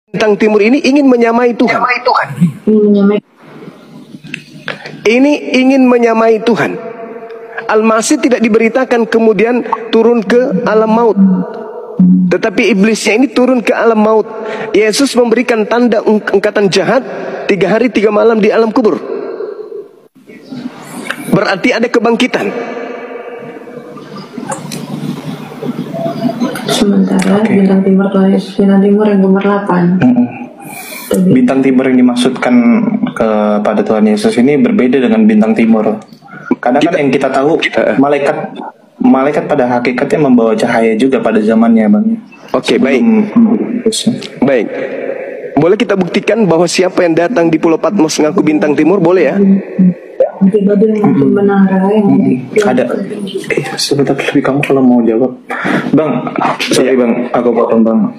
Bintang timur ini ingin menyamai Tuhan. Ini ingin menyamai Tuhan. Al-Masih tidak diberitakan kemudian turun ke alam maut, tetapi iblisnya ini turun ke alam maut. Yesus memberikan tanda angkatan jahat 3 hari 3 malam di alam kubur. Berarti ada kebangkitan. Sementara bintang timur yang nomor 8. Bintang timur yang dimaksudkan kepada Tuhan Yesus ini berbeda dengan bintang timur. Karena kan yang kita tahu malaikat pada hakikatnya membawa cahaya juga pada zamannya, Bang. Oke, baik. Baik. Boleh kita buktikan bahwa siapa yang datang di Pulau Patmos ngaku bintang timur, boleh ya? Babil yang menara yang ada. Sebentar lebih kamu kalau mau jawab, Bang. Sorry Bang, aku potong Bang.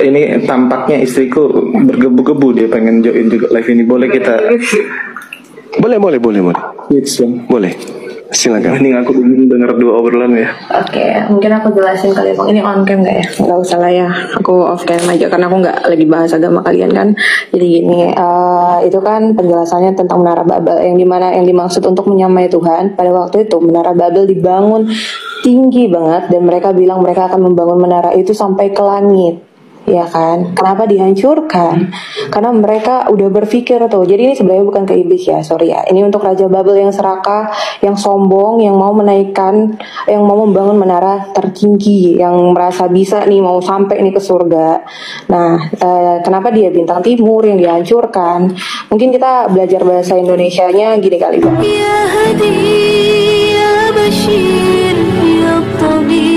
Ini tampaknya istriku bergebu-gebu, dia pengen join juga live ini. Boleh kita? Boleh. Yes, Bang. Boleh. Silakan. Ini aku ingin dengar 2 obrolan ya. Oke, mungkin aku jelasin kali ya Bang. Ini on cam nggak ya? Nggak usah lah ya. Aku off cam aja karena aku nggak lagi bahas agama kalian kan. Jadi gini, itu kan penjelasannya tentang Menara Babel yang dimana yang dimaksud untuk menyamai Tuhan. Pada waktu itu Menara Babel dibangun tinggi banget dan mereka bilang mereka akan membangun menara itu sampai ke langit. Ya kan, kenapa dihancurkan? Karena mereka udah berpikir tuh. Jadi ini sebenarnya bukan ke iblis ya, sorry ya. Ini untuk Raja Babel yang serakah, yang sombong, yang mau menaikkan, yang mau membangun menara tertinggi, yang merasa bisa nih mau sampai nih ke surga. Nah, kenapa dia bintang timur yang dihancurkan? Mungkin kita belajar bahasa Indonesianya gini kali Bang. Ya hadi, ya bashir, ya tabibi.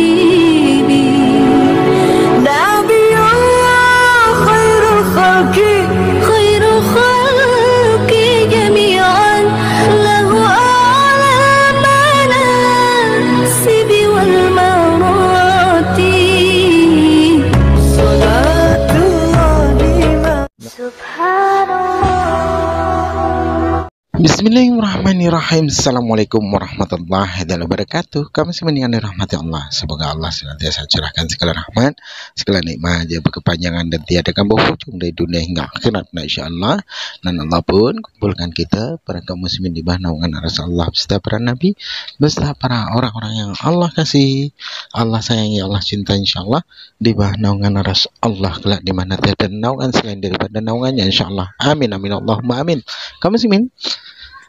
Bismillahirrahmanirrahim. Assalamualaikum warahmatullahi wabarakatuh. Kami semuanya dirahmati Allah. Semoga Allah senantiasa curahkan segala rahmat, segala nikmat yang berkepanjangan dan tiada kambuh ujung dari dunia hingga akhirat, insyaallah. Dan Allah pun kumpulkan kita para kaum muslimin di bawah naungan Rasulullah beserta para nabi, beserta para orang-orang yang Allah kasih, Allah sayangi, Allah cinta, insyaallah di bawah naungan Rasulullah kelak di mana tiada naungan selain daripada naungannya, insyaallah. Amin amin Allahumma amin. Kaum muslimin,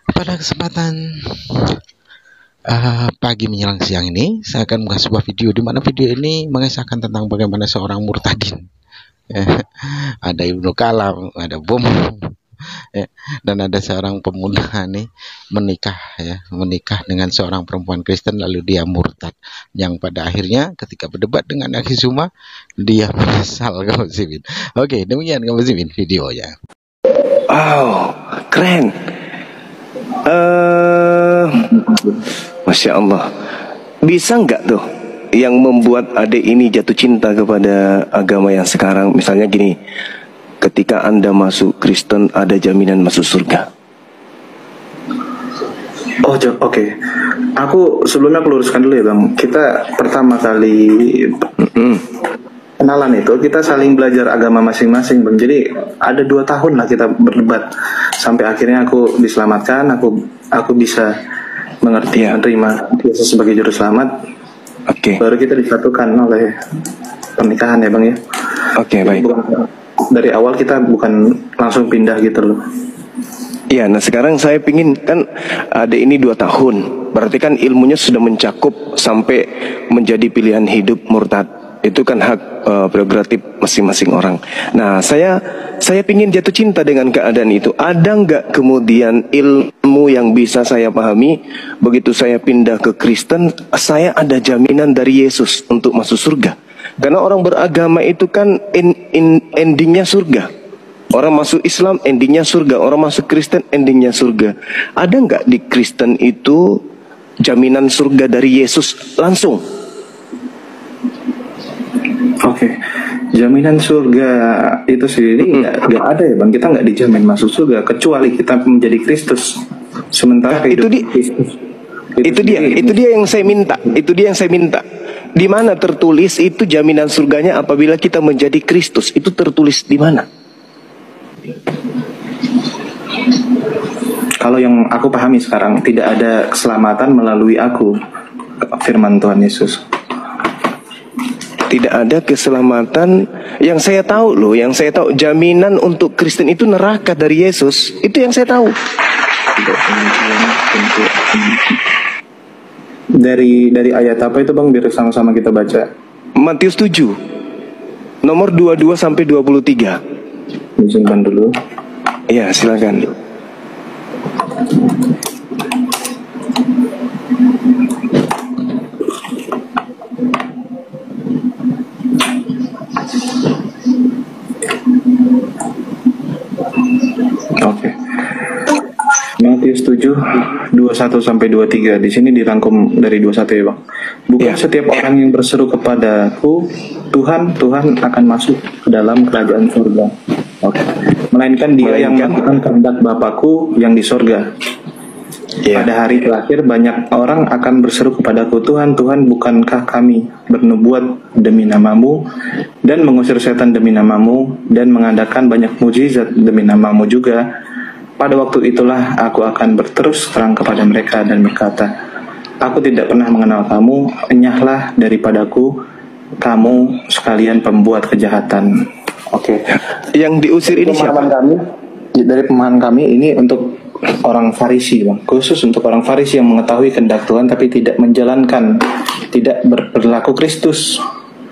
pada kesempatan pagi menjelang siang ini saya akan mengasih sebuah video di mana video ini mengisahkan tentang bagaimana seorang murtadin ada Ibnu Kalam, ada bom dan ada seorang pemuda nih menikah dengan seorang perempuan Kristen, lalu dia murtad yang pada akhirnya ketika berdebat dengan Akhi Zuma dia menyesal. Kamu muslimin. Oke, demikian kamu muslimin videonya. Wow, keren. Masya Allah. Bisa nggak tuh yang membuat adik ini jatuh cinta kepada agama yang sekarang? Misalnya gini, ketika Anda masuk Kristen ada jaminan masuk surga. Oh, oke. Aku sebelumnya luruskan dulu ya Bang. Kita pertama kali kenalan itu kita saling belajar agama masing-masing Bang. Jadi ada 2 tahun lah kita berdebat sampai akhirnya aku diselamatkan, aku bisa mengerti, menerima Yesus sebagai juru selamat. Oke. Baru kita disatukan oleh pernikahan ya Bang ya. Oke, baik. Dari awal kita bukan langsung pindah gitu loh. Iya, nah sekarang saya pingin, kan ada ini 2 tahun, berarti kan ilmunya sudah mencakup sampai menjadi pilihan hidup murtad. Itu kan hak prerogatif masing-masing orang. Nah, saya pingin jatuh cinta dengan keadaan itu. Ada nggak kemudian ilmu yang bisa saya pahami, begitu saya pindah ke Kristen, saya ada jaminan dari Yesus untuk masuk surga? Karena orang beragama itu kan endingnya surga. Orang masuk Islam endingnya surga, orang masuk Kristen endingnya surga. Ada nggak di Kristen itu jaminan surga dari Yesus langsung? Oke, jaminan surga itu sendiri nggak ada ya Bang. Kita nggak dijamin masuk surga kecuali kita menjadi Kristus. Sementara itu dia yang saya minta. Di mana tertulis itu jaminan surganya apabila kita menjadi Kristus? Itu tertulis di mana? Kalau yang aku pahami sekarang, tidak ada keselamatan melalui aku, firman Tuhan Yesus. Tidak ada keselamatan. Yang saya tahu loh, yang saya tahu jaminan untuk Kristen itu neraka dari Yesus. Itu yang saya tahu. Dari ayat apa itu Bang, biar sama-sama kita baca. Matius 7 nomor 22 sampai 23. Simpan dulu. Iya, silakan. Oke. Matius 7 21 sampai 23. Di sini dirangkum dari 21 ya, Bang. Bukan setiap orang yang berseru kepadaku, Tuhan, Tuhan, akan masuk ke dalam kerajaan surga. Oke. Melainkan dia yang melakukan kehendak Bapakku yang di surga. Pada hari terakhir banyak orang akan berseru kepadaku, Tuhan, Tuhan, bukankah kami bernubuat demi namamu dan mengusir setan demi namamu dan mengadakan banyak mukjizat demi namamu juga? Pada waktu itulah aku akan berterus terang kepada mereka dan berkata, aku tidak pernah mengenal kamu, enyahlah daripadaku, kamu sekalian pembuat kejahatan. Oke. Yang diusir ini siapa? Dari pemahaman kami ini untuk orang Farisi, Bang. Khusus untuk orang Farisi yang mengetahui kehendak Tuhan tapi tidak menjalankan, tidak berlaku Kristus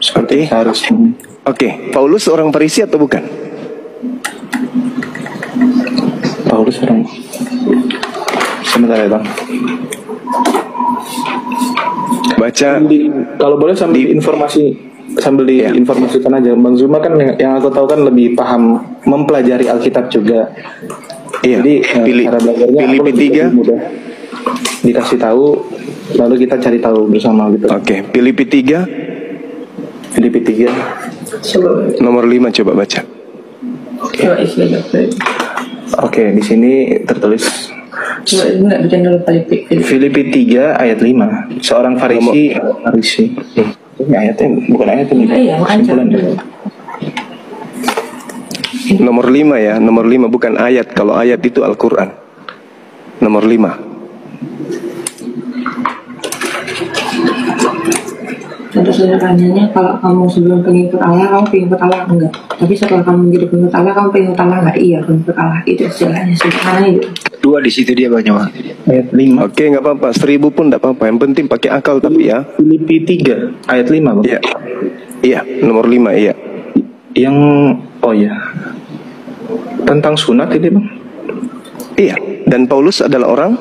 seperti harusnya. Oke, Paulus orang Farisi atau bukan? Paulus orang. Sebentar ya, Bang. Baca. Kalau boleh sambil diinformasikan aja. Bang Zuma kan yang aku tahu kan lebih paham mempelajari Alkitab juga. Iya. Jadi cara belajarnya Filipi 3 mudah dikasih tahu, lalu kita cari tahu bersama gitu. Oke, Filipi 3 nomor 5 coba baca. Oke, di sini tertulis Filipi 3 ayat 5. Seorang Farisi. Ini ayatnya bukan ayat ini. Kesimpulan. Nomor 5 ya, nomor 5 bukan ayat. Kalau ayat itu Al-Quran. Nomor 5. Tentu saja tanyanya, kalau kamu sebelum pengikut Allah, kamu pengikut Allah enggak? Tapi setelah kamu menjadi pengikut Allah, kamu pengikut Allah enggak? Iya, pengikut Allah. Itu istilahnya, sederhana itu. 2 di situ dia banyak. Ayat 5. Oke, nggak apa-apa. 1000 pun nggak apa-apa. Yang penting pakai akal tapi ya. Filipi 3 ayat 5, Bang. Iya. Iya, nomor 5 iya. Yang tentang sunat ini, Bang. Iya, dan Paulus adalah orang.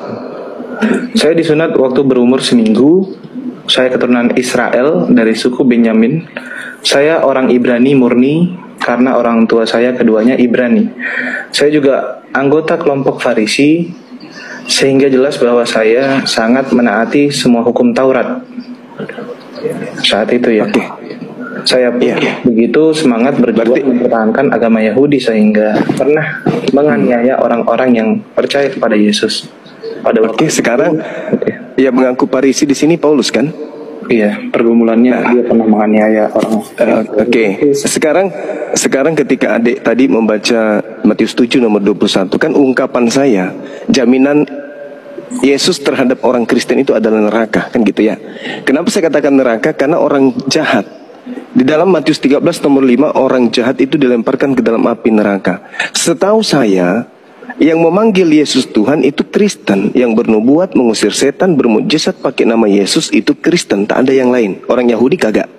Saya disunat waktu berumur seminggu. Saya keturunan Israel dari suku Benyamin. Saya orang Ibrani murni karena orang tua saya keduanya Ibrani. Saya juga anggota kelompok Farisi, sehingga jelas bahwa saya sangat menaati semua hukum Taurat saat itu ya. Oke. Saya begitu semangat berjuang mempertahankan agama Yahudi sehingga pernah menganiaya orang-orang yang percaya kepada Yesus. Oke, sekarang ya mengaku Farisi di sini Paulus kan? Iya, pergumulannya dia pernah menganiaya orang. Oke. Sekarang ketika adik tadi membaca Matius 7 nomor 21 kan ungkapan saya, jaminan Yesus terhadap orang Kristen itu adalah neraka, kan gitu ya. Kenapa saya katakan neraka? Karena orang jahat. Di dalam Matius 13 nomor 5, orang jahat itu dilemparkan ke dalam api neraka. Setahu saya, yang memanggil Yesus Tuhan itu Kristen, yang bernubuat, mengusir setan, bermukjizat pakai nama Yesus itu Kristen, tak ada yang lain. Orang Yahudi kagak.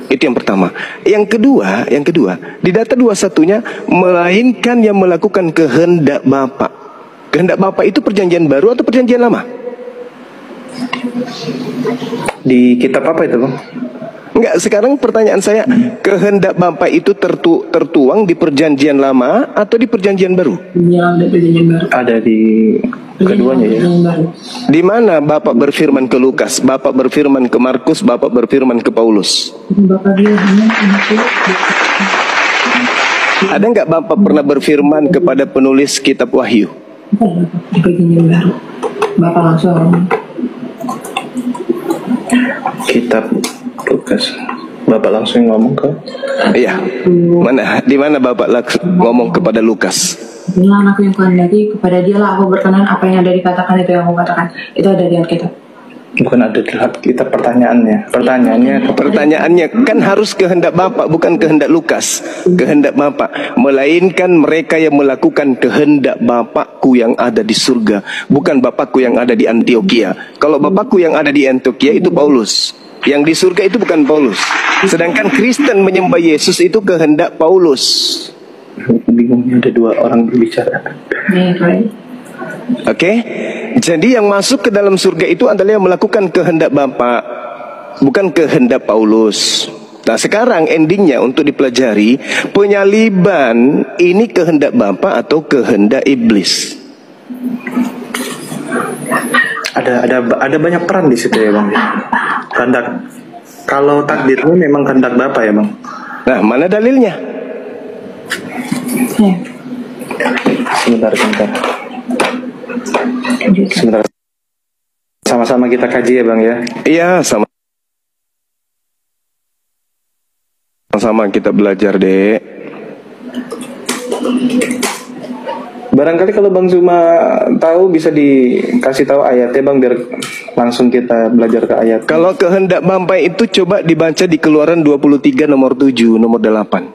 Itu yang pertama. Yang kedua, di data 21-nya, melainkan yang melakukan kehendak Bapa. Kehendak Bapa itu perjanjian baru atau perjanjian lama? Di kitab apa itu, Bang? Enggak, sekarang pertanyaan saya, kehendak Bapa itu tertuang di perjanjian lama atau di perjanjian baru? Ya, ada perjanjian baru. Ada di keduanya ya. Di mana Bapak berfirman ke Lukas, Bapak berfirman ke Markus, Bapak berfirman ke Paulus? Bapak dia hanya Ada enggak Bapak pernah berfirman kepada penulis kitab Wahyu? di perjanjian baru. Bapak langsung Kitab Lukas. Bapak langsung ngomong ke? Iya. Di mana Bapak ngomong kepada Lukas? Inilah anakku yang kuhendaki, kepada dialah aku berkenan, apa yang ada dikatakan itu yang aku katakan. Itu ada di Alkitab. Bukan ada di Alkitab pertanyaannya. Pertanyaannya kan harus kehendak Bapak, bukan kehendak Lukas. Kehendak Bapak, melainkan mereka yang melakukan kehendak Bapakku yang ada di surga, bukan Bapakku yang ada di Antioquia. Kalau Bapakku yang ada di Antioquia itu Paulus. Yang di surga itu bukan Paulus. Sedangkan Kristen menyembah Yesus itu kehendak Paulus. Bingungnya ada dua orang berbicara. Oke, jadi yang masuk ke dalam surga itu adalah yang melakukan kehendak Bapa, bukan kehendak Paulus. Nah sekarang endingnya untuk dipelajari, penyaliban ini kehendak Bapa atau kehendak iblis? Ada banyak peran di situ ya Bang. Kehendak, kalau takdirnya memang kehendak Bapa ya Bang. Nah mana dalilnya? Sebentar. Sama-sama kita kaji ya Bang ya. Iya, sama-sama kita belajar, Dek. Barangkali kalau Bang Zuma tahu bisa dikasih tahu ayatnya Bang, biar langsung kita belajar ke ayat. Kalau kehendak Bapa itu coba dibaca di Keluaran 23 nomor 7, nomor 8.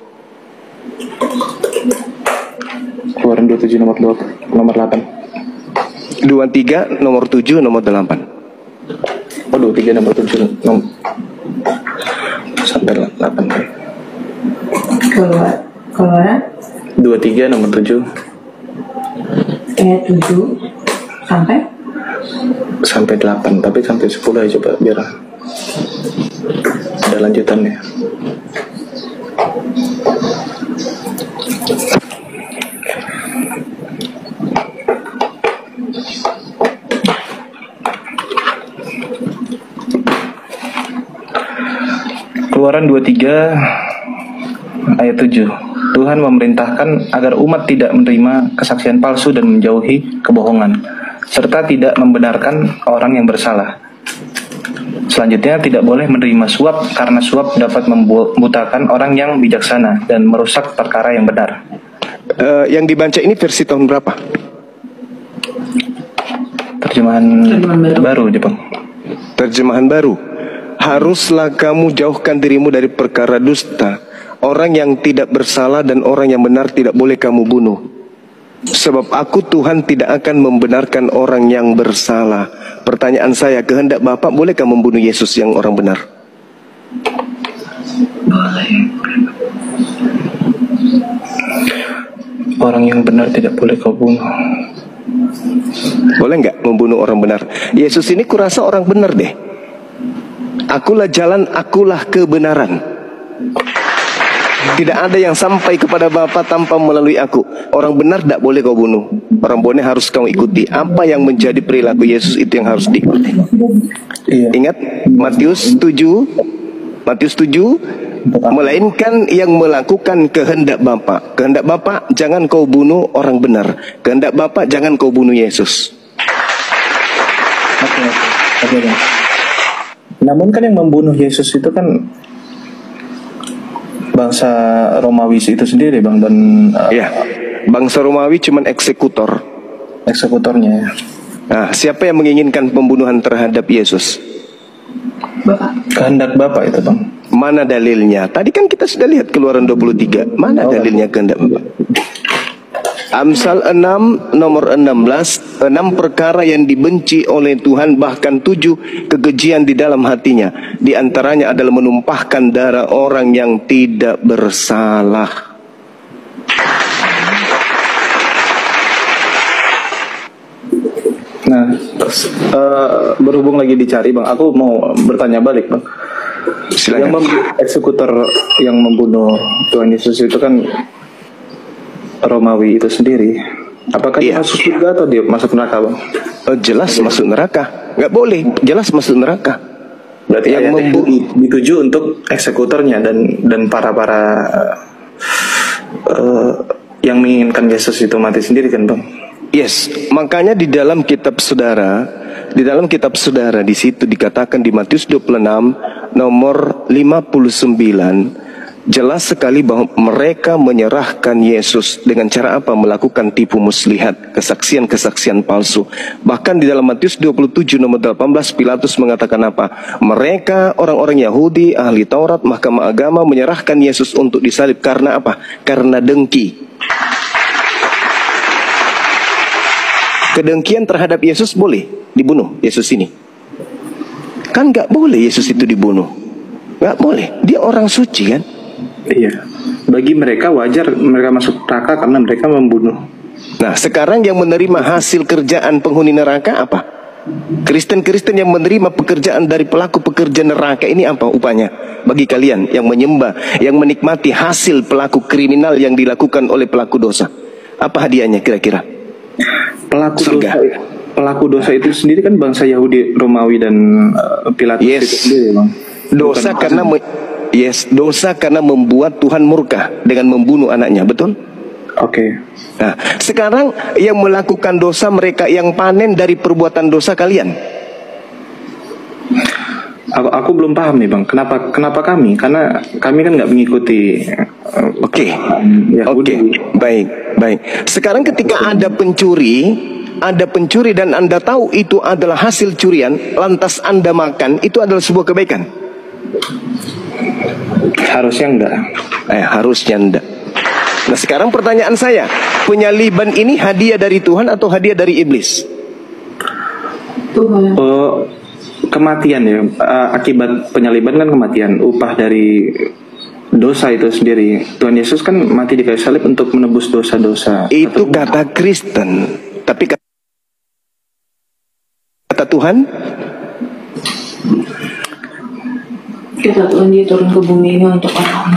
Keluaran 27 nomor 8. 23 nomor 7 nomor 8. Oh 23 nomor 7 sampai 8. Keluaran 23 nomor 7 ayat 7 sampai 8, tapi sampai 10 ya coba biar ada lanjutannya. Keluaran 23 ayat 7. Tuhan memerintahkan agar umat tidak menerima kesaksian palsu dan menjauhi kebohongan, serta tidak membenarkan orang yang bersalah. Selanjutnya, tidak boleh menerima suap karena suap dapat membutakan orang yang bijaksana dan merusak perkara yang benar. Yang dibaca ini versi tahun berapa? Terjemahan baru, Jepang. Terjemahan baru. Haruslah kamu jauhkan dirimu dari perkara dusta. Orang yang tidak bersalah dan orang yang benar tidak boleh kamu bunuh. Sebab aku Tuhan tidak akan membenarkan orang yang bersalah. Pertanyaan saya, kehendak Bapak bolehkah membunuh Yesus yang orang benar? Boleh. Orang yang benar tidak boleh kau bunuh. Boleh nggak membunuh orang benar? Yesus ini kurasa orang benar deh. Akulah jalan, akulah kebenaran. Tidak ada yang sampai kepada Bapa tanpa melalui aku. Orang benar tidak boleh kau bunuh. Orang benar harus kau ikuti. Apa yang menjadi perilaku Yesus itu yang harus diikuti. Ingat Matius 7. Melainkan yang melakukan kehendak Bapa. Kehendak Bapa, jangan kau bunuh orang benar. Kehendak Bapa, jangan kau bunuh Yesus. Oke. Namun kan yang membunuh Yesus itu kan bangsa Romawi itu sendiri Bang, dan ya, bangsa Romawi cuman eksekutornya. Nah, siapa yang menginginkan pembunuhan terhadap Yesus? Bapak. Kehendak Bapak itu Bang. Mana dalilnya? Tadi kan kita sudah lihat Keluaran 23. Mana dalilnya kehendak Bapak? Amsal 6 nomor 16, 6 perkara yang dibenci oleh Tuhan, bahkan 7 kekejian di dalam hatinya. Di antaranya adalah menumpahkan darah orang yang tidak bersalah. Nah, berhubung lagi dicari Bang, aku mau bertanya balik Bang. Silakan. Eksekutor yang membunuh Tuhan Yesus itu kan Romawi itu sendiri. Apakah dia masuk surga atau dia masuk neraka Bang? Jelas masuk neraka. Nggak boleh, jelas masuk neraka. Berarti yang dituju untuk eksekutornya dan para yang menginginkan Yesus itu mati sendiri kan Bang? Yes, makanya di dalam kitab saudara di dalam kitab saudara di situ dikatakan di Matius 26 nomor 59 jelas sekali bahwa mereka menyerahkan Yesus dengan cara apa? Melakukan tipu muslihat, kesaksian-kesaksian palsu. Bahkan di dalam Matius 27 nomor 18 Pilatus mengatakan apa? Mereka orang-orang Yahudi, ahli Taurat, mahkamah agama menyerahkan Yesus untuk disalib karena apa? Karena dengki. Kedengkian terhadap Yesus boleh dibunuh Yesus ini. Kan gak boleh Yesus itu dibunuh. Gak boleh. Dia orang suci kan? Iya. Bagi mereka wajar mereka masuk neraka karena mereka membunuh. Nah, sekarang yang menerima hasil kerjaan penghuni neraka apa? Kristen-Kristen yang menerima pekerjaan dari pelaku pekerja neraka ini apa upahnya? Bagi kalian yang menyembah, yang menikmati hasil pelaku kriminal yang dilakukan oleh pelaku dosa, apa hadiahnya kira-kira? Pelaku dosa itu sendiri kan bangsa Yahudi, Romawi dan Pilatus itu sendiri, Bang. Dosa karena dosa karena membuat Tuhan murka dengan membunuh anaknya, betul? Oke. Nah, sekarang yang melakukan dosa mereka yang panen dari perbuatan dosa kalian. Aku belum paham nih, Bang. Kenapa kami? Karena kami kan nggak mengikuti. Oke. Baik. Sekarang ketika ada pencuri dan Anda tahu itu adalah hasil curian, lantas Anda makan, itu adalah sebuah kebaikan. Harusnya enggak. Harusnya enggak. Nah, sekarang pertanyaan saya, penyaliban ini hadiah dari Tuhan atau hadiah dari iblis? Tuhan. Kematian ya. Akibat penyaliban kan kematian. Upah dari dosa itu sendiri. Tuhan Yesus kan mati di kayu salib untuk menebus dosa-dosa. Itu kata Kristen. Tapi kata Tuhan, kata Tuhan dia turun ke bumi ini untuk orang.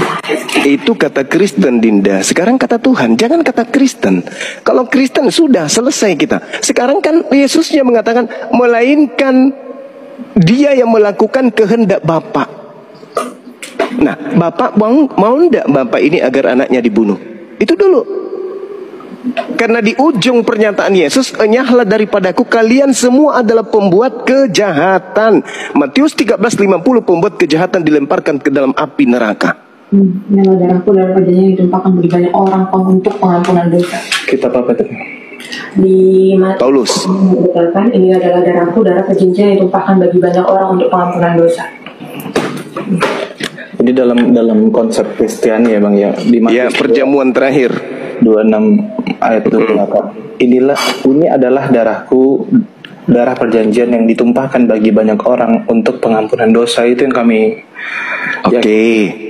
Itu kata Kristen, Dinda. Sekarang kata Tuhan, jangan kata Kristen. Kalau Kristen sudah selesai kita. Sekarang kan Yesusnya mengatakan, melainkan dia yang melakukan kehendak Bapa. Nah, Bapak mau ndak Bapak ini agar anaknya dibunuh? Itu dulu. Karena di ujung pernyataan Yesus, enyahlah daripadaku kalian semua adalah pembuat kejahatan. Matius 13:50, pembuat kejahatan dilemparkan ke dalam api neraka. Inilah darahku, darah perjanjian yang ditumpahkan bagi banyak orang untuk pengampunan dosa. Kitab apa itu? Di Paulus. Dikatakan ini adalah darahku, darah perjanjian yang ditumpahkan bagi banyak orang untuk pengampunan dosa. Jadi dalam konsep Kristiani ya, Bang ya. Di perjamuan terakhir 26 ayat 28. Ini adalah darahku, darah perjanjian yang ditumpahkan bagi banyak orang untuk pengampunan dosa. Itu yang kami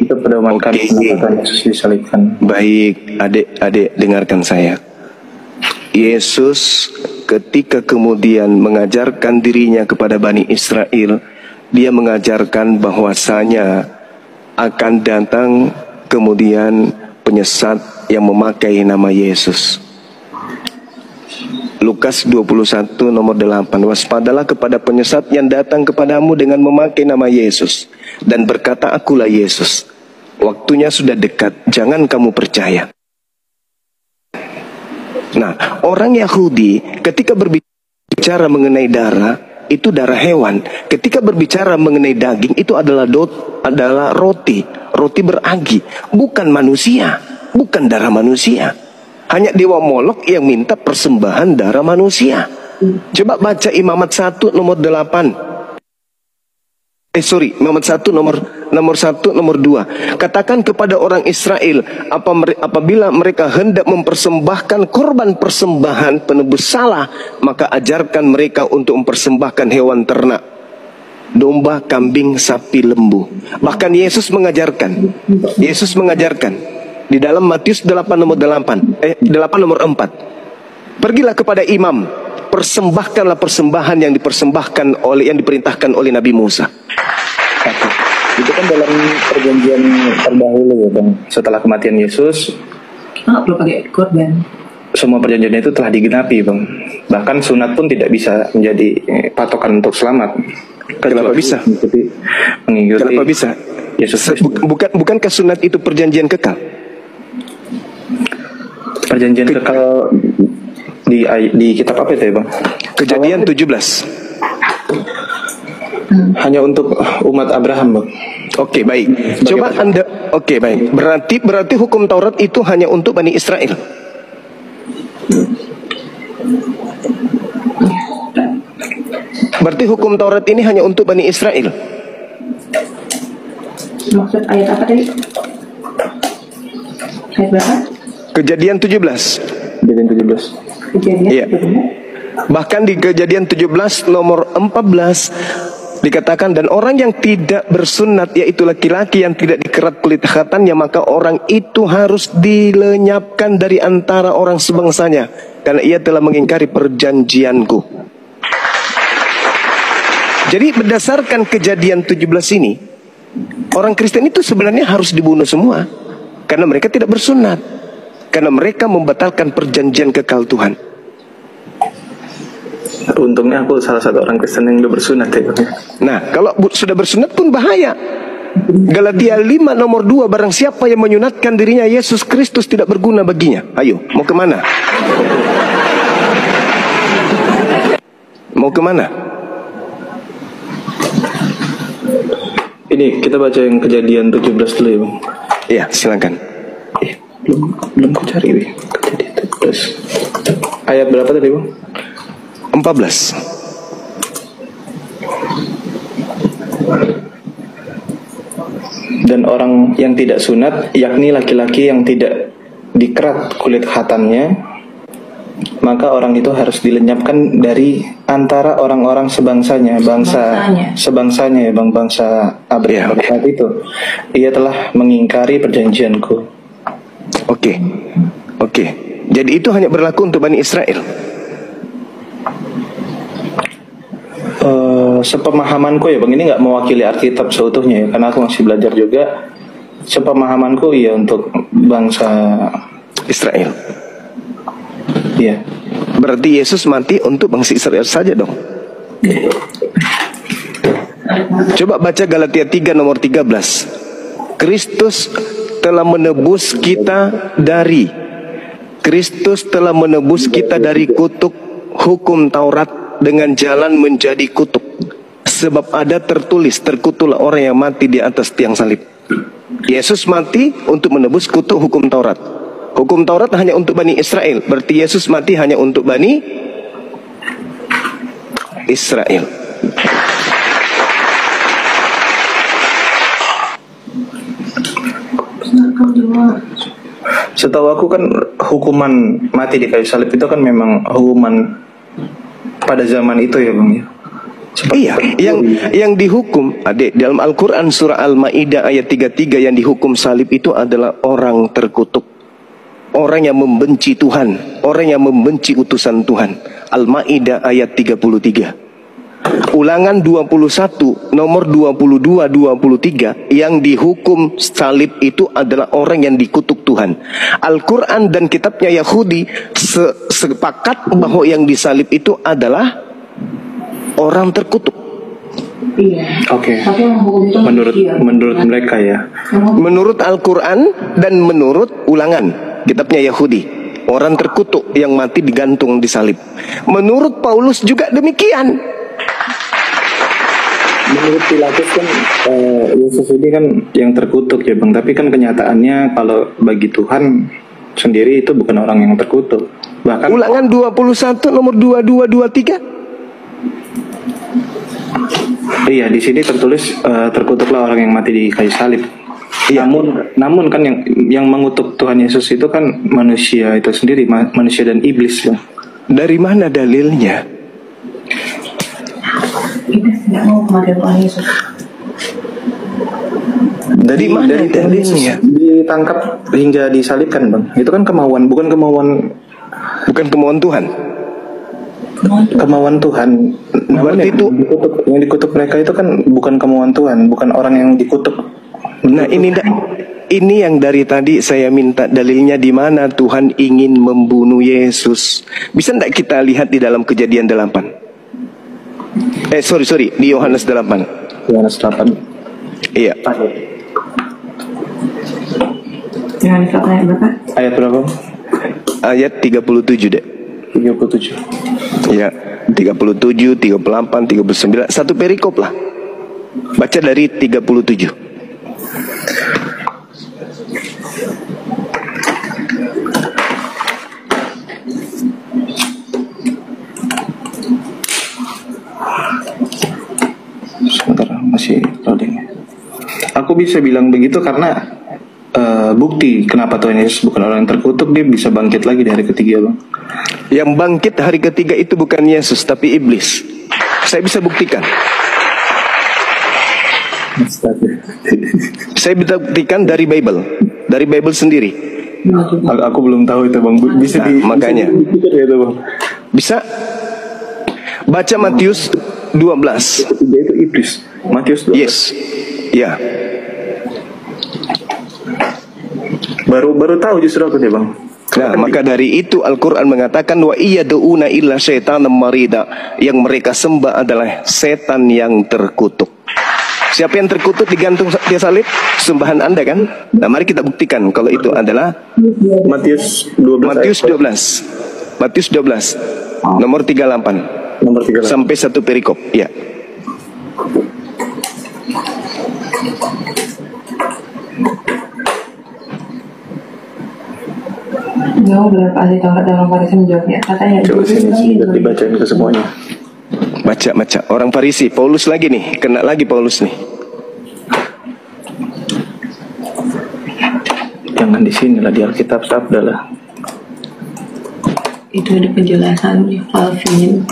itu pedoman kami ketika Yesus disalibkan. Baik, adik-adik dengarkan saya. Yesus ketika kemudian mengajarkan dirinya kepada Bani Israel, dia mengajarkan bahwasanya akan datang kemudian penyesat yang memakai nama Yesus. Lukas 21 nomor 8. Waspadalah kepada penyesat yang datang kepadamu dengan memakai nama Yesus dan berkata, akulah Yesus. Waktunya sudah dekat, jangan kamu percaya. Nah, orang Yahudi ketika berbicara mengenai darah, itu darah hewan. Ketika berbicara mengenai daging, itu adalah roti beragi, bukan manusia, bukan darah manusia. Hanya dewa Molok yang minta persembahan darah manusia. Coba baca Imamat 1 nomor 8. Imamat 1 nomor 1 nomor 2. Katakan kepada orang Israel, apabila mereka hendak mempersembahkan korban persembahan penebus salah, maka ajarkan mereka untuk mempersembahkan hewan ternak, domba, kambing, sapi, lembu. Bahkan Yesus mengajarkan di dalam Matius 8 nomor 4. Pergilah kepada imam, persembahkanlah persembahan yang diperintahkan oleh Nabi Musa. Itu kan dalam perjanjian terdahulu ya, Bang. Setelah kematian Yesus, belum pakai korban. Semua perjanjian itu telah digenapi, Bang. Bahkan sunat pun tidak bisa menjadi patokan untuk selamat. Kenapa bisa? Mengikuti Kenapa bisa? Yesus. Bukankah sunat itu perjanjian kekal? Perjanjian kekal di kitab apa itu ya, Bang? Kejadian 17. Hanya untuk umat Abraham, Bang. Oke, baik. Coba Anda, oke, baik. Berarti hukum Taurat itu hanya untuk Bani Israel. Berarti hukum Taurat ini hanya untuk Bani Israel. Maksud ayat apa tadi? Ayat berapa? Kejadian 17. Kejadian 17. Kejadian. Iya. Bahkan di Kejadian 17 nomor 14 dikatakan, dan orang yang tidak bersunat, yaitu laki-laki yang tidak dikerat kulit khatannya, maka orang itu harus dilenyapkan dari antara orang sebangsanya, karena ia telah mengingkari perjanjianku. Jadi berdasarkan Kejadian 17 ini, orang Kristen itu sebenarnya harus dibunuh semua, karena mereka tidak bersunat, karena mereka membatalkan perjanjian kekal Tuhan. Untungnya aku salah satu orang Kristen yang udah bersunat ya. Nah, kalau sudah bersunat pun bahaya. Galatia 5 nomor 2, barang siapa yang menyunatkan dirinya Yesus Kristus tidak berguna baginya. Ayo, mau kemana? Mau kemana? Ini kita baca yang Kejadian 17 dulu ya, Bang. Iya, silakan. Belum aku cari, Bang. Kejadian 17. Ayat berapa tadi, Bang? 14. Dan orang yang tidak sunat, yakni laki-laki yang tidak dikerat kulit khatannya, maka orang itu harus dilenyapkan dari antara orang-orang sebangsanya, sebangsanya ya, Bang, bangsa Abraham saat itu. Ia telah mengingkari perjanjianku. Oke. Jadi itu hanya berlaku untuk Bani Israel. Sepemahamanku ya, Bang, ini nggak mewakili Alkitab seutuhnya ya, karena aku masih belajar juga. Sepemahamanku ya untuk bangsa Israel. Iya. Berarti Yesus mati untuk bangsa Israel saja dong. Coba baca Galatia 3 nomor 13. Kristus telah menebus kita dari kutuk hukum Taurat dengan jalan menjadi kutuk. Sebab ada tertulis, terkutuklah orang yang mati di atas tiang salib. Yesus mati untuk menebus kutuk hukum Taurat. Hukum Taurat hanya untuk Bani Israel. Berarti Yesus mati hanya untuk Bani Israel. Setahu aku kan hukuman mati di kayu salib itu kan memang hukuman pada zaman itu ya, Bang ya. Iya, yang dihukum dalam Al-Quran surah Al-Ma'idah ayat 33, yang dihukum salib itu adalah orang terkutuk, orang yang membenci Tuhan, orang yang membenci utusan Tuhan. Al-Ma'idah ayat 33. Ulangan 21 nomor 22-23, yang dihukum salib itu adalah orang yang dikutuk Tuhan. Al-Quran dan kitabnya Yahudi sepakat bahwa yang disalib itu adalah orang terkutuk. Iya. Oke. Menurut mereka ya. Menurut Al-Quran dan menurut Ulangan, kitabnya Yahudi, orang terkutuk yang mati digantung di salib. Menurut Paulus juga demikian. Menurut Pilatus kan Yesus ini kan yang terkutuk ya, Bang. Tapi kan kenyataannya kalau bagi Tuhan sendiri itu bukan orang yang terkutuk. Bahkan Ulangan 21 nomor 22-23. Iya, di sini tertulis terkutuklah orang yang mati di kayu salib. Iya. Namun kan yang mengutuk Tuhan Yesus itu kan manusia itu sendiri, manusia dan iblis, Bang. Dari mana dalilnya? Tidak mau kematian Tuhan Yesus. Dari dalilnya? Ditangkap hingga disalibkan, Bang. Itu kan bukan kemauan Tuhan. Kemauan Tuhan. Berarti itu yang dikutuk mereka itu kan bukan kemauan Tuhan, bukan orang yang dikutuk. Nah, ini yang dari tadi saya minta dalilnya, di mana Tuhan ingin membunuh Yesus. Bisa tidak kita lihat di dalam Kejadian 8? Di Yohanes 8. Yohanes 8. Iya. Yohanes 8 ayat berapa? Ayat berapa? Ayat 37 deh. 37. Ya, 37, 38, 39, satu perikop lah. Baca dari 37. Sebentar, masih loading. Aku bisa bilang begitu karena bukti kenapa Tuhan Yesus bukan orang yang terkutuk, dia bisa bangkit lagi di hari ketiga, Bang. Yang bangkit hari ketiga itu bukan Yesus tapi iblis. Saya bisa buktikan. Saya bisa buktikan dari Bible sendiri. Aku belum tahu itu, Bang. Bisa makanya. Bisa itu, Bang. Bisa. Baca Matius 12. Ketiga itu iblis. Matius 12. Yes. Ya. Baru tahu justru aku deh, Bang. Nah, maka dari itu Al-Quran mengatakan wa iyyaduuna illa syaitanam marida, yang mereka sembah adalah setan yang terkutuk. Siapa yang terkutuk digantung di salib? Sembahan Anda kan? Nah, mari kita buktikan kalau itu adalah Matius 12. Matius 12 nomor 38. Nomor 38. Sampai satu perikop, ya. Jauh berapa ahli Taurat dan orang Farisi menjawabnya? Katanya coba sini dibacain ke semuanya. Baca. Orang Farisi, Paulus lagi nih, kena lagi Paulus nih. Jangan di sini lah, di Alkitab sabda lah. Itu ada penjelasan Calvin.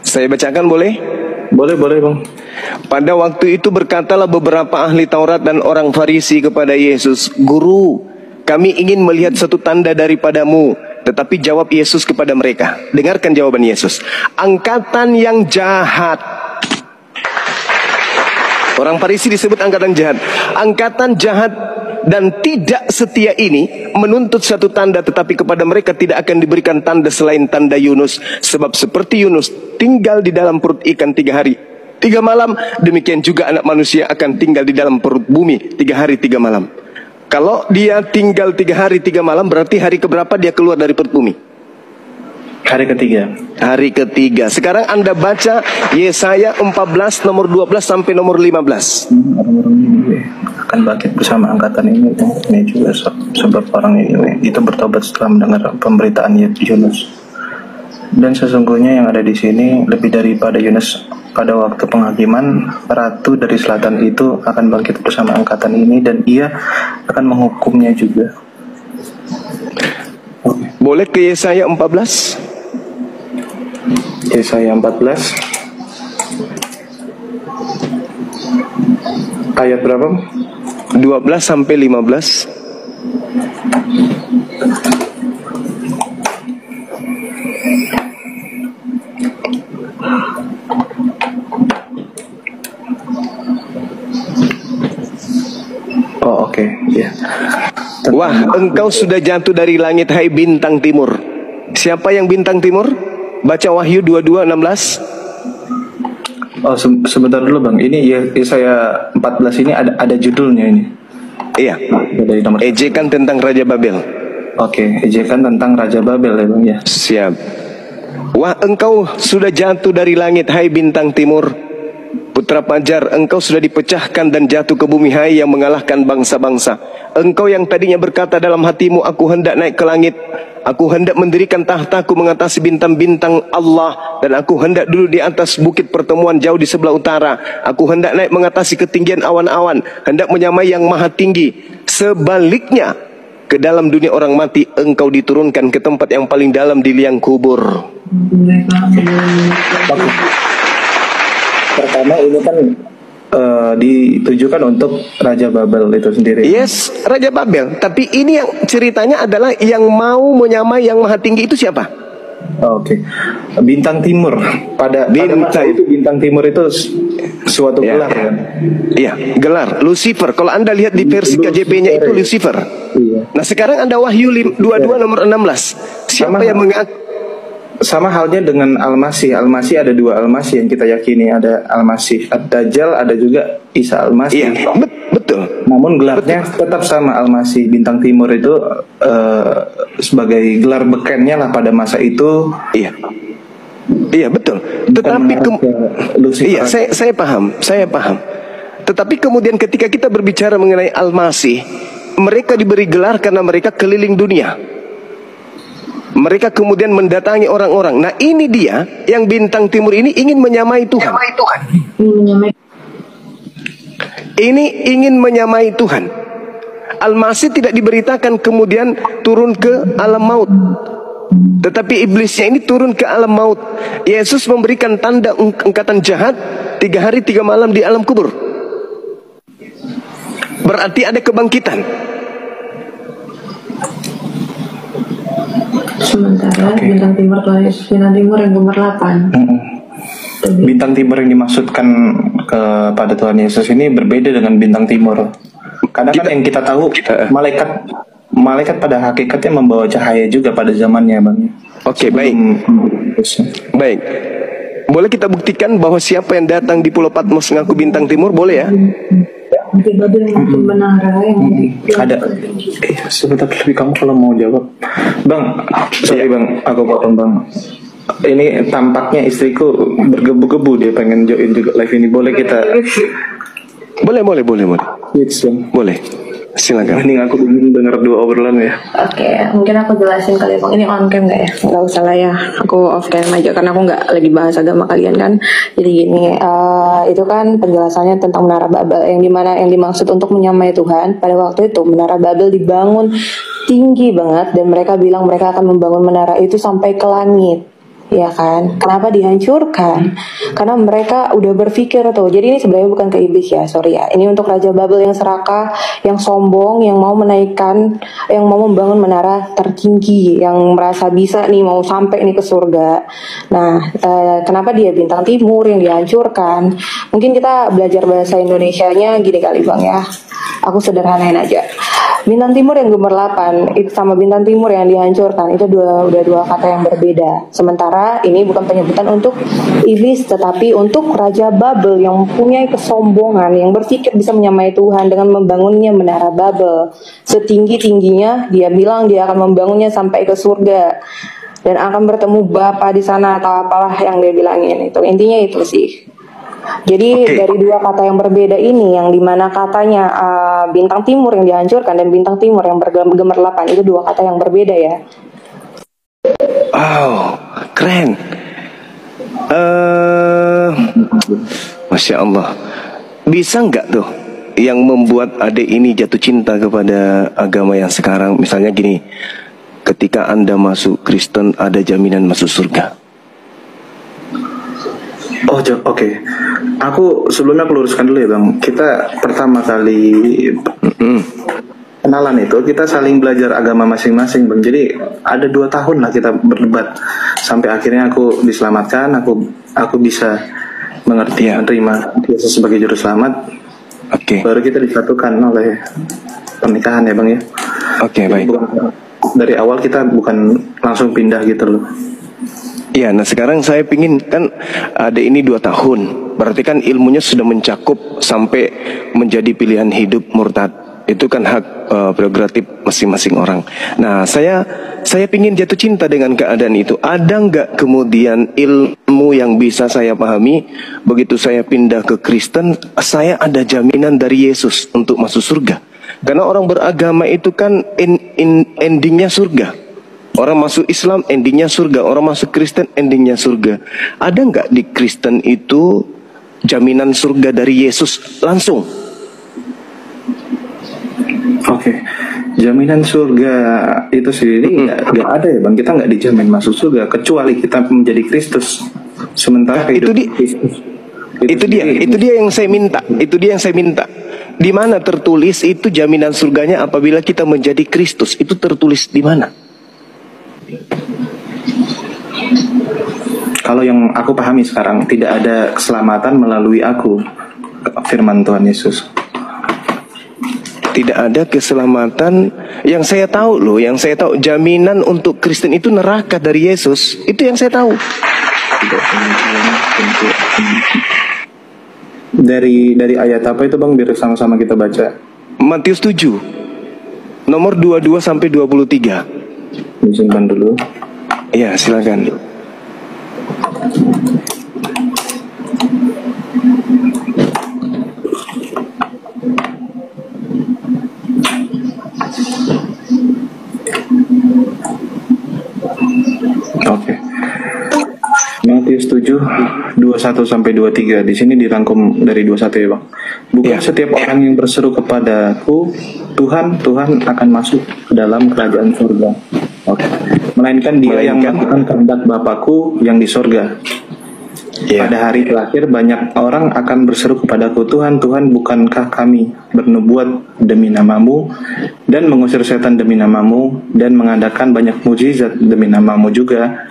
Saya bacakan boleh? Boleh, Bang. Pada waktu itu berkatalah beberapa ahli Taurat dan orang Farisi kepada Yesus, "Guru, kami ingin melihat satu tanda daripadamu." Tetapi jawab Yesus kepada mereka. Dengarkan jawaban Yesus. Angkatan yang jahat. Orang Farisi disebut angkatan jahat. Angkatan jahat dan tidak setia ini menuntut satu tanda, tetapi kepada mereka tidak akan diberikan tanda selain tanda Yunus. Sebab seperti Yunus tinggal di dalam perut ikan 3 hari 3 malam, demikian juga anak manusia akan tinggal di dalam perut bumi 3 hari 3 malam. Kalau dia tinggal 3 hari 3 malam, berarti hari keberapa dia keluar dari perut bumi? Hari ketiga. Hari ketiga. Sekarang Anda baca Yesaya 14 nomor 12 sampai nomor 15. Orang-orang ini akan bangkit bersama angkatan ini juga sebab orang ini itu bertobat setelah mendengar pemberitaan Yunus. Dan sesungguhnya yang ada di sini lebih daripada Yunus pada waktu penghakiman. Ratu dari selatan itu akan bangkit bersama angkatan ini dan ia akan menghukumnya juga. Boleh ke Yesaya 14? Yesaya 14 ayat berapa? 12 sampai 15. Oh, oke. Ya. Wah, engkau sudah jatuh dari langit, hai bintang timur. Siapa yang bintang timur? Baca Wahyu 22:16. Oh, sebentar dulu, Bang. Ini Yesaya 14 ini ada judulnya ini. Iya. Dari nomor Ejekan tentang Raja Babel. Oke, ejekan tentang Raja Babel ya, Bang ya. Siap. Wah, engkau sudah jatuh dari langit, hai bintang timur. Putra Fajar, engkau sudah dipecahkan dan jatuh ke bumi, hai yang mengalahkan bangsa-bangsa. Engkau yang tadinya berkata dalam hatimu, aku hendak naik ke langit, aku hendak mendirikan tahtaku mengatasi bintang-bintang Allah, dan aku hendak duduk di atas bukit pertemuan jauh di sebelah utara. Aku hendak naik mengatasi ketinggian awan-awan, hendak menyamai yang maha tinggi. Sebaliknya, ke dalam dunia orang mati, engkau diturunkan ke tempat yang paling dalam di liang kubur. Pertama ini kan ditujukan untuk Raja Babel itu sendiri. Yes, Raja Babel. Tapi ini yang ceritanya adalah yang mau menyamai yang maha tinggi itu siapa? Oke. Bintang Timur. Pada masa itu bintang Timur itu suatu gelar kan? Iya, gelar Lucifer. Kalau Anda lihat di versi KJP-nya itu Lucifer. Iya. Nah, sekarang Anda Wahyu 22 nomor 16. Siapa yang mengaku? Sama halnya dengan Al-Masih. Al-Masih ada 2 Al-Masih yang kita yakini. Ada Al-Masih Ad-Dajjal, ada juga Isa Al-Masih. Iya, betul. Namun gelarnya tetap sama. Al-Masih Bintang Timur itu sebagai gelar bekennya lah pada masa itu. Iya. Iya betul. Tetapi iya saya paham. Tetapi kemudian ketika kita berbicara mengenai Al-Masih, mereka diberi gelar karena mereka keliling dunia. Mereka kemudian mendatangi orang-orang. Nah ini dia yang bintang timur ini ingin menyamai Tuhan. Ini ingin menyamai Tuhan. Al-Masih tidak diberitakan kemudian turun ke alam maut, tetapi iblisnya ini turun ke alam maut. Yesus memberikan tanda angkatan jahat 3 hari 3 malam di alam kubur. Berarti ada kebangkitan. Sementara bintang timur yang gemerlapan. Bintang timur yang dimaksudkan kepada Tuhan Yesus ini berbeda dengan bintang timur. Karena kan yang kita tahu malaikat pada hakikatnya membawa cahaya juga pada zamannya, Bang. Oke, baik. Baik. Boleh kita buktikan bahwa siapa yang datang di Pulau Patmos ngaku bintang timur, boleh ya? Ada. Sebentar lebih kamu kalau mau jawab, Bang. Sorry Bang, aku potong Bang. Ini tampaknya istriku bergebu-gebu, dia pengen join juga live ini. Boleh kita? Boleh. Boleh. Silakan. Ini aku dengar 2 obrolan ya. Oke, mungkin aku jelasin kali Bang. Ini on cam nggak ya? Nggak usah lah ya. Aku off cam aja karena aku nggak lagi bahas agama kalian kan. Jadi gini, itu kan penjelasannya tentang Menara Babel yang dimana yang dimaksud untuk menyamai Tuhan. Pada waktu itu Menara Babel dibangun tinggi banget dan mereka bilang mereka akan membangun menara itu sampai ke langit. Ya kan, kenapa dihancurkan? Karena mereka udah berpikir tuh. Jadi ini sebenarnya bukan ke iblis ya, sorry ya. Ini untuk Raja Babel yang serakah, yang sombong, yang mau menaikkan, yang mau membangun menara tertinggi, yang merasa bisa nih mau sampai nih ke surga. Nah, kenapa dia bintang timur yang dihancurkan? Mungkin kita belajar bahasa Indonesianya gini kali Bang ya. Aku sederhanain aja. Bintang timur yang gemerlapan itu sama bintang timur yang dihancurkan itu udah dua kata yang berbeda. Sementara ini bukan penyebutan untuk iblis tetapi untuk Raja Babel yang mempunyai kesombongan, yang berpikir bisa menyamai Tuhan dengan membangunnya menara Babel. Setinggi-tingginya dia bilang dia akan membangunnya sampai ke surga dan akan bertemu Bapa di sana atau apalah yang dia bilangin itu. Intinya itu sih. Jadi dari 2 kata yang berbeda ini, yang dimana katanya bintang timur yang dihancurkan dan bintang timur yang bergemerlapan, itu 2 kata yang berbeda ya. Wow, keren. Masya Allah. Bisa nggak tuh yang membuat adik ini jatuh cinta kepada agama yang sekarang? Misalnya gini, ketika Anda masuk Kristen ada jaminan masuk surga. Oh, oke. Aku sebelumnya aku luruskan dulu ya Bang. Kita pertama kali kenalan itu kita saling belajar agama masing-masing Bang. Jadi ada 2 tahun lah kita berdebat sampai akhirnya aku diselamatkan. Aku bisa mengerti menerima Yesus sebagai juru selamat. Baru kita disatukan oleh pernikahan ya Bang ya. Baik. Dari awal kita bukan langsung pindah gitu loh. Iya, nah sekarang saya pingin kan ada ini 2 tahun, berarti kan ilmunya sudah mencakup sampai menjadi pilihan hidup murtad. Itu kan hak prerogatif masing-masing orang. Nah saya pingin jatuh cinta dengan keadaan itu. Ada nggak kemudian ilmu yang bisa saya pahami begitu saya pindah ke Kristen, saya ada jaminan dari Yesus untuk masuk surga? Karena orang beragama itu kan endingnya surga. Orang masuk Islam endingnya surga, orang masuk Kristen endingnya surga. Ada nggak di Kristen itu jaminan surga dari Yesus langsung? Oke. Jaminan surga itu sendiri nggak ada ya Bang. Kita nggak dijamin masuk surga kecuali kita menjadi Kristus. Sementara itu dia yang saya minta. Di mana tertulis itu jaminan surganya apabila kita menjadi Kristus? Itu tertulis di mana? Kalau yang aku pahami sekarang, tidak ada keselamatan melalui aku, firman Tuhan Yesus. Tidak ada keselamatan. Yang saya tahu jaminan untuk Kristen itu neraka dari Yesus. Itu yang saya tahu. Dari ayat apa itu Bang, biar sama-sama kita baca. Matius 7 nomor 22 sampai 23. Disimpan dulu. Iya, silakan. Oke. Matius 7 21 sampai 23. Di sini dirangkum dari 21 ya, Bang. Bukan setiap orang yang berseru kepadaku, Tuhan, Tuhan akan masuk ke dalam kerajaan surga. Oke. Melainkan dia yang melakukan kehendak Bapakku yang di surga. Pada hari terakhir banyak orang akan berseru kepadaku, Tuhan, Tuhan, bukankah kami bernubuat demi namamu dan mengusir setan demi namamu dan mengadakan banyak mukjizat demi namamu juga?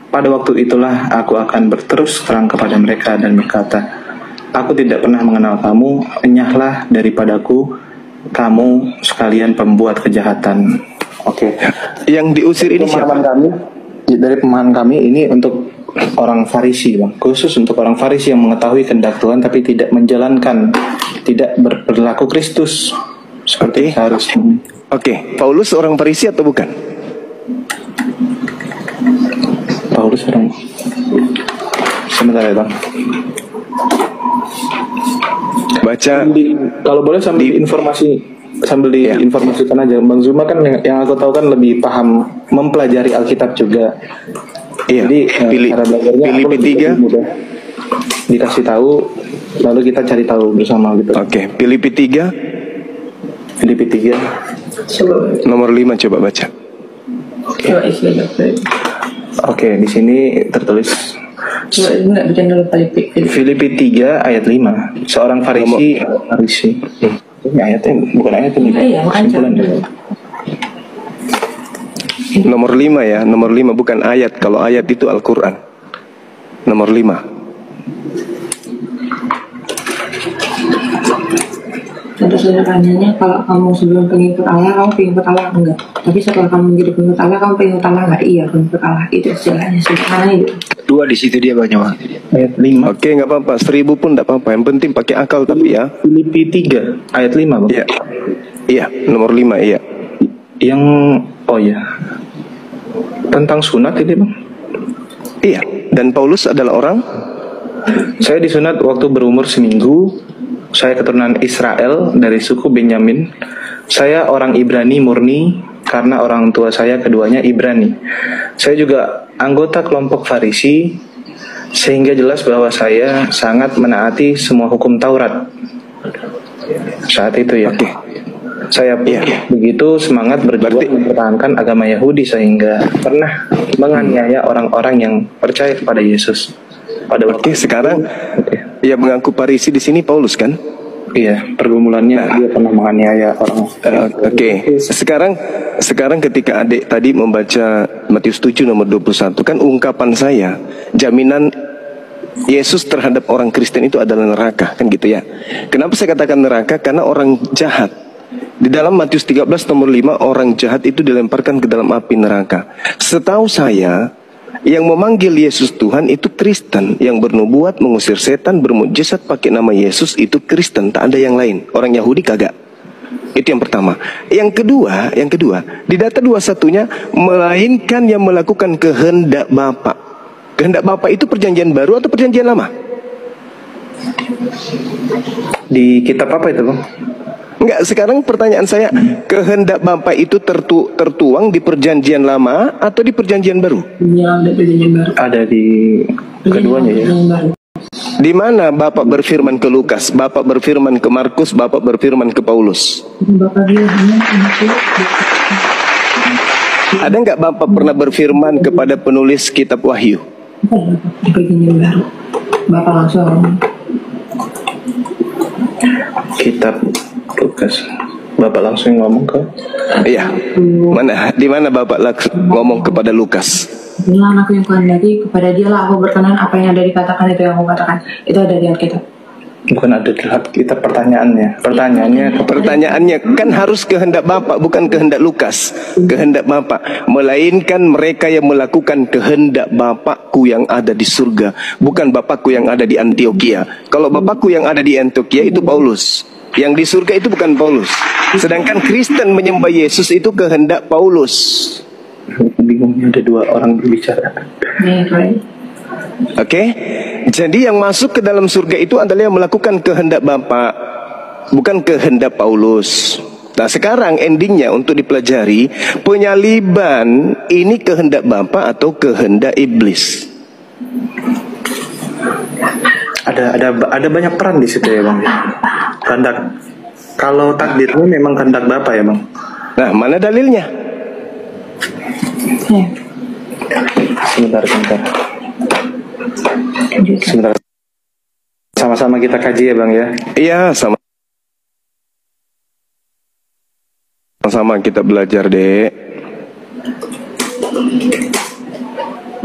Pada waktu itulah aku akan berterus terang kepada mereka dan berkata, aku tidak pernah mengenal kamu, enyahlah daripadaku, kamu sekalian pembuat kejahatan. Oke. Yang diusir ini siapa? Dari pemahaman kami ini untuk orang Farisi, Bang. Khusus untuk orang Farisi yang mengetahui kehendak Tuhan tapi tidak menjalankan, tidak berlaku Kristus seperti harusnya. Oke, Paulus orang Farisi atau bukan? Paulus orang. Sebentar ya, Bang. Baca. Kalau boleh sambil diinformasikan aja. Bang Zuma kan yang aku tahu kan lebih paham mempelajari Alkitab juga. Iya. Jadi cara belajarnya Filipi 3 dikasih tahu, lalu kita cari tahu bersama gitu. Oke, Filipi 3 nomor 5 coba baca. Oke, di sini tertulis Filipi 3 ayat 5. Seorang Farisi. Ini ayatnya bukan ayat ini. Kesimpulannya. Nomor 5 ya, nomor 5 bukan ayat. Kalau ayat itu Al-Quran. Nomor 5. Tentu saja tanyanya, kalau kamu sebelum pengikut Allah, kamu pengikut Allah enggak? Tapi setelah kamu menjadi pengikut Allah, kamu pengikut Allah enggak? Iya, pengikut Allah. Itu istilahnya, sederhana itu. Dua di situ dia banyak. Ayat 5. Oke, nggak apa-apa. 1000 pun nggak apa-apa. Yang penting pakai akal tapi ya. Filipi 3 ayat 5, Bang. Iya. Iya, nomor 5 iya. Yang tentang sunat ini, Bang. Iya, dan Paulus adalah orang. Saya disunat waktu berumur seminggu. Saya keturunan Israel dari suku Benyamin. Saya orang Ibrani murni karena orang tua saya keduanya Ibrani. Saya juga anggota kelompok Farisi, sehingga jelas bahwa saya sangat menaati semua hukum Taurat saat itu ya. Saya begitu semangat berjuang mempertahankan agama Yahudi sehingga pernah menganiaya orang-orang yang percaya kepada Yesus. Pada waktu sekarang yang mengaku Farisi di sini Paulus kan? Iya, pergumulannya dia pernah menganiaya orang. Sekarang ketika adik tadi membaca Matius 7 nomor 21 kan ungkapan saya, jaminan Yesus terhadap orang Kristen itu adalah neraka, kan gitu ya. Kenapa saya katakan neraka? Karena orang jahat. Di dalam Matius 13 nomor 5, orang jahat itu dilemparkan ke dalam api neraka. Setahu saya, yang memanggil Yesus Tuhan itu Kristen, yang bernubuat, mengusir setan, bermujizat pakai nama Yesus itu Kristen, tak ada yang lain. Orang Yahudi kagak. Itu yang pertama. Yang kedua, di data 21-nya, melainkan yang melakukan kehendak Bapa. Kehendak Bapa itu perjanjian baru atau perjanjian lama? Di kitab apa itu, Bang? Enggak, sekarang pertanyaan saya, kehendak Bapa itu tertuang di perjanjian lama atau di perjanjian baru? Ada di keduanya ya. Di mana Bapak berfirman ke Lukas, Bapak berfirman ke Markus, Bapak berfirman ke Paulus? Ada nggak Bapak pernah berfirman kepada penulis kitab Wahyu? Di perjanjian baru. Bapak langsung kitab Lukas. Bapak langsung ngomong ke? Iya. Di mana Bapak ngomong kepada Lukas? Inilah anakku yang kuhendaki, kepada dialah aku berkenan, apa yang ada dikatakan itu yang aku katakan. Itu ada di Alkitab. Bukan ada di Alkitab pertanyaannya. Pertanyaannya kan harus kehendak Bapak, bukan kehendak Lukas. Kehendak Bapak, melainkan mereka yang melakukan kehendak Bapakku yang ada di surga, bukan Bapakku yang ada di Antioquia. Kalau Bapakku yang ada di Antioquia itu Paulus. Yang di surga itu bukan Paulus. Sedangkan Kristen menyembah Yesus itu kehendak Paulus. Bingungnya ada dua orang berbicara. Oke? Jadi yang masuk ke dalam surga itu adalah yang melakukan kehendak Bapa, bukan kehendak Paulus. Nah sekarang endingnya untuk dipelajari, penyaliban ini kehendak Bapa atau kehendak iblis? Ada banyak peran di situ ya Bang. Kehendak, kalau takdirnya memang kehendak Bapa ya Bang. Nah mana dalilnya? Sebentar. Sama-sama kita kaji ya Bang ya. Iya, sama-sama kita belajar, Dek.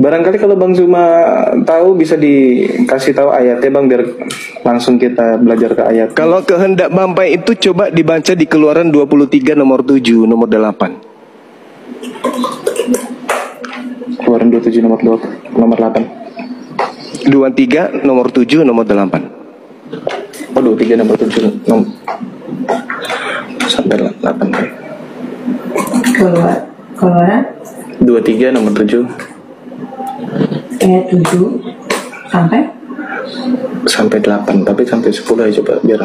Barangkali kalau Bang Zuma tahu bisa dikasih tahu ayatnya Bang, biar langsung kita belajar ke ayat. Kalau kehendak Bapa itu coba dibaca di Keluaran 23 nomor 7, nomor 8. Keluaran 27 nomor 8. 23 nomor 7 nomor 8. Oh 23 nomor 7 sampai 8. Keluaran 23 nomor 7 ayat 7 sampai 8, tapi sampai 10 ya, coba biar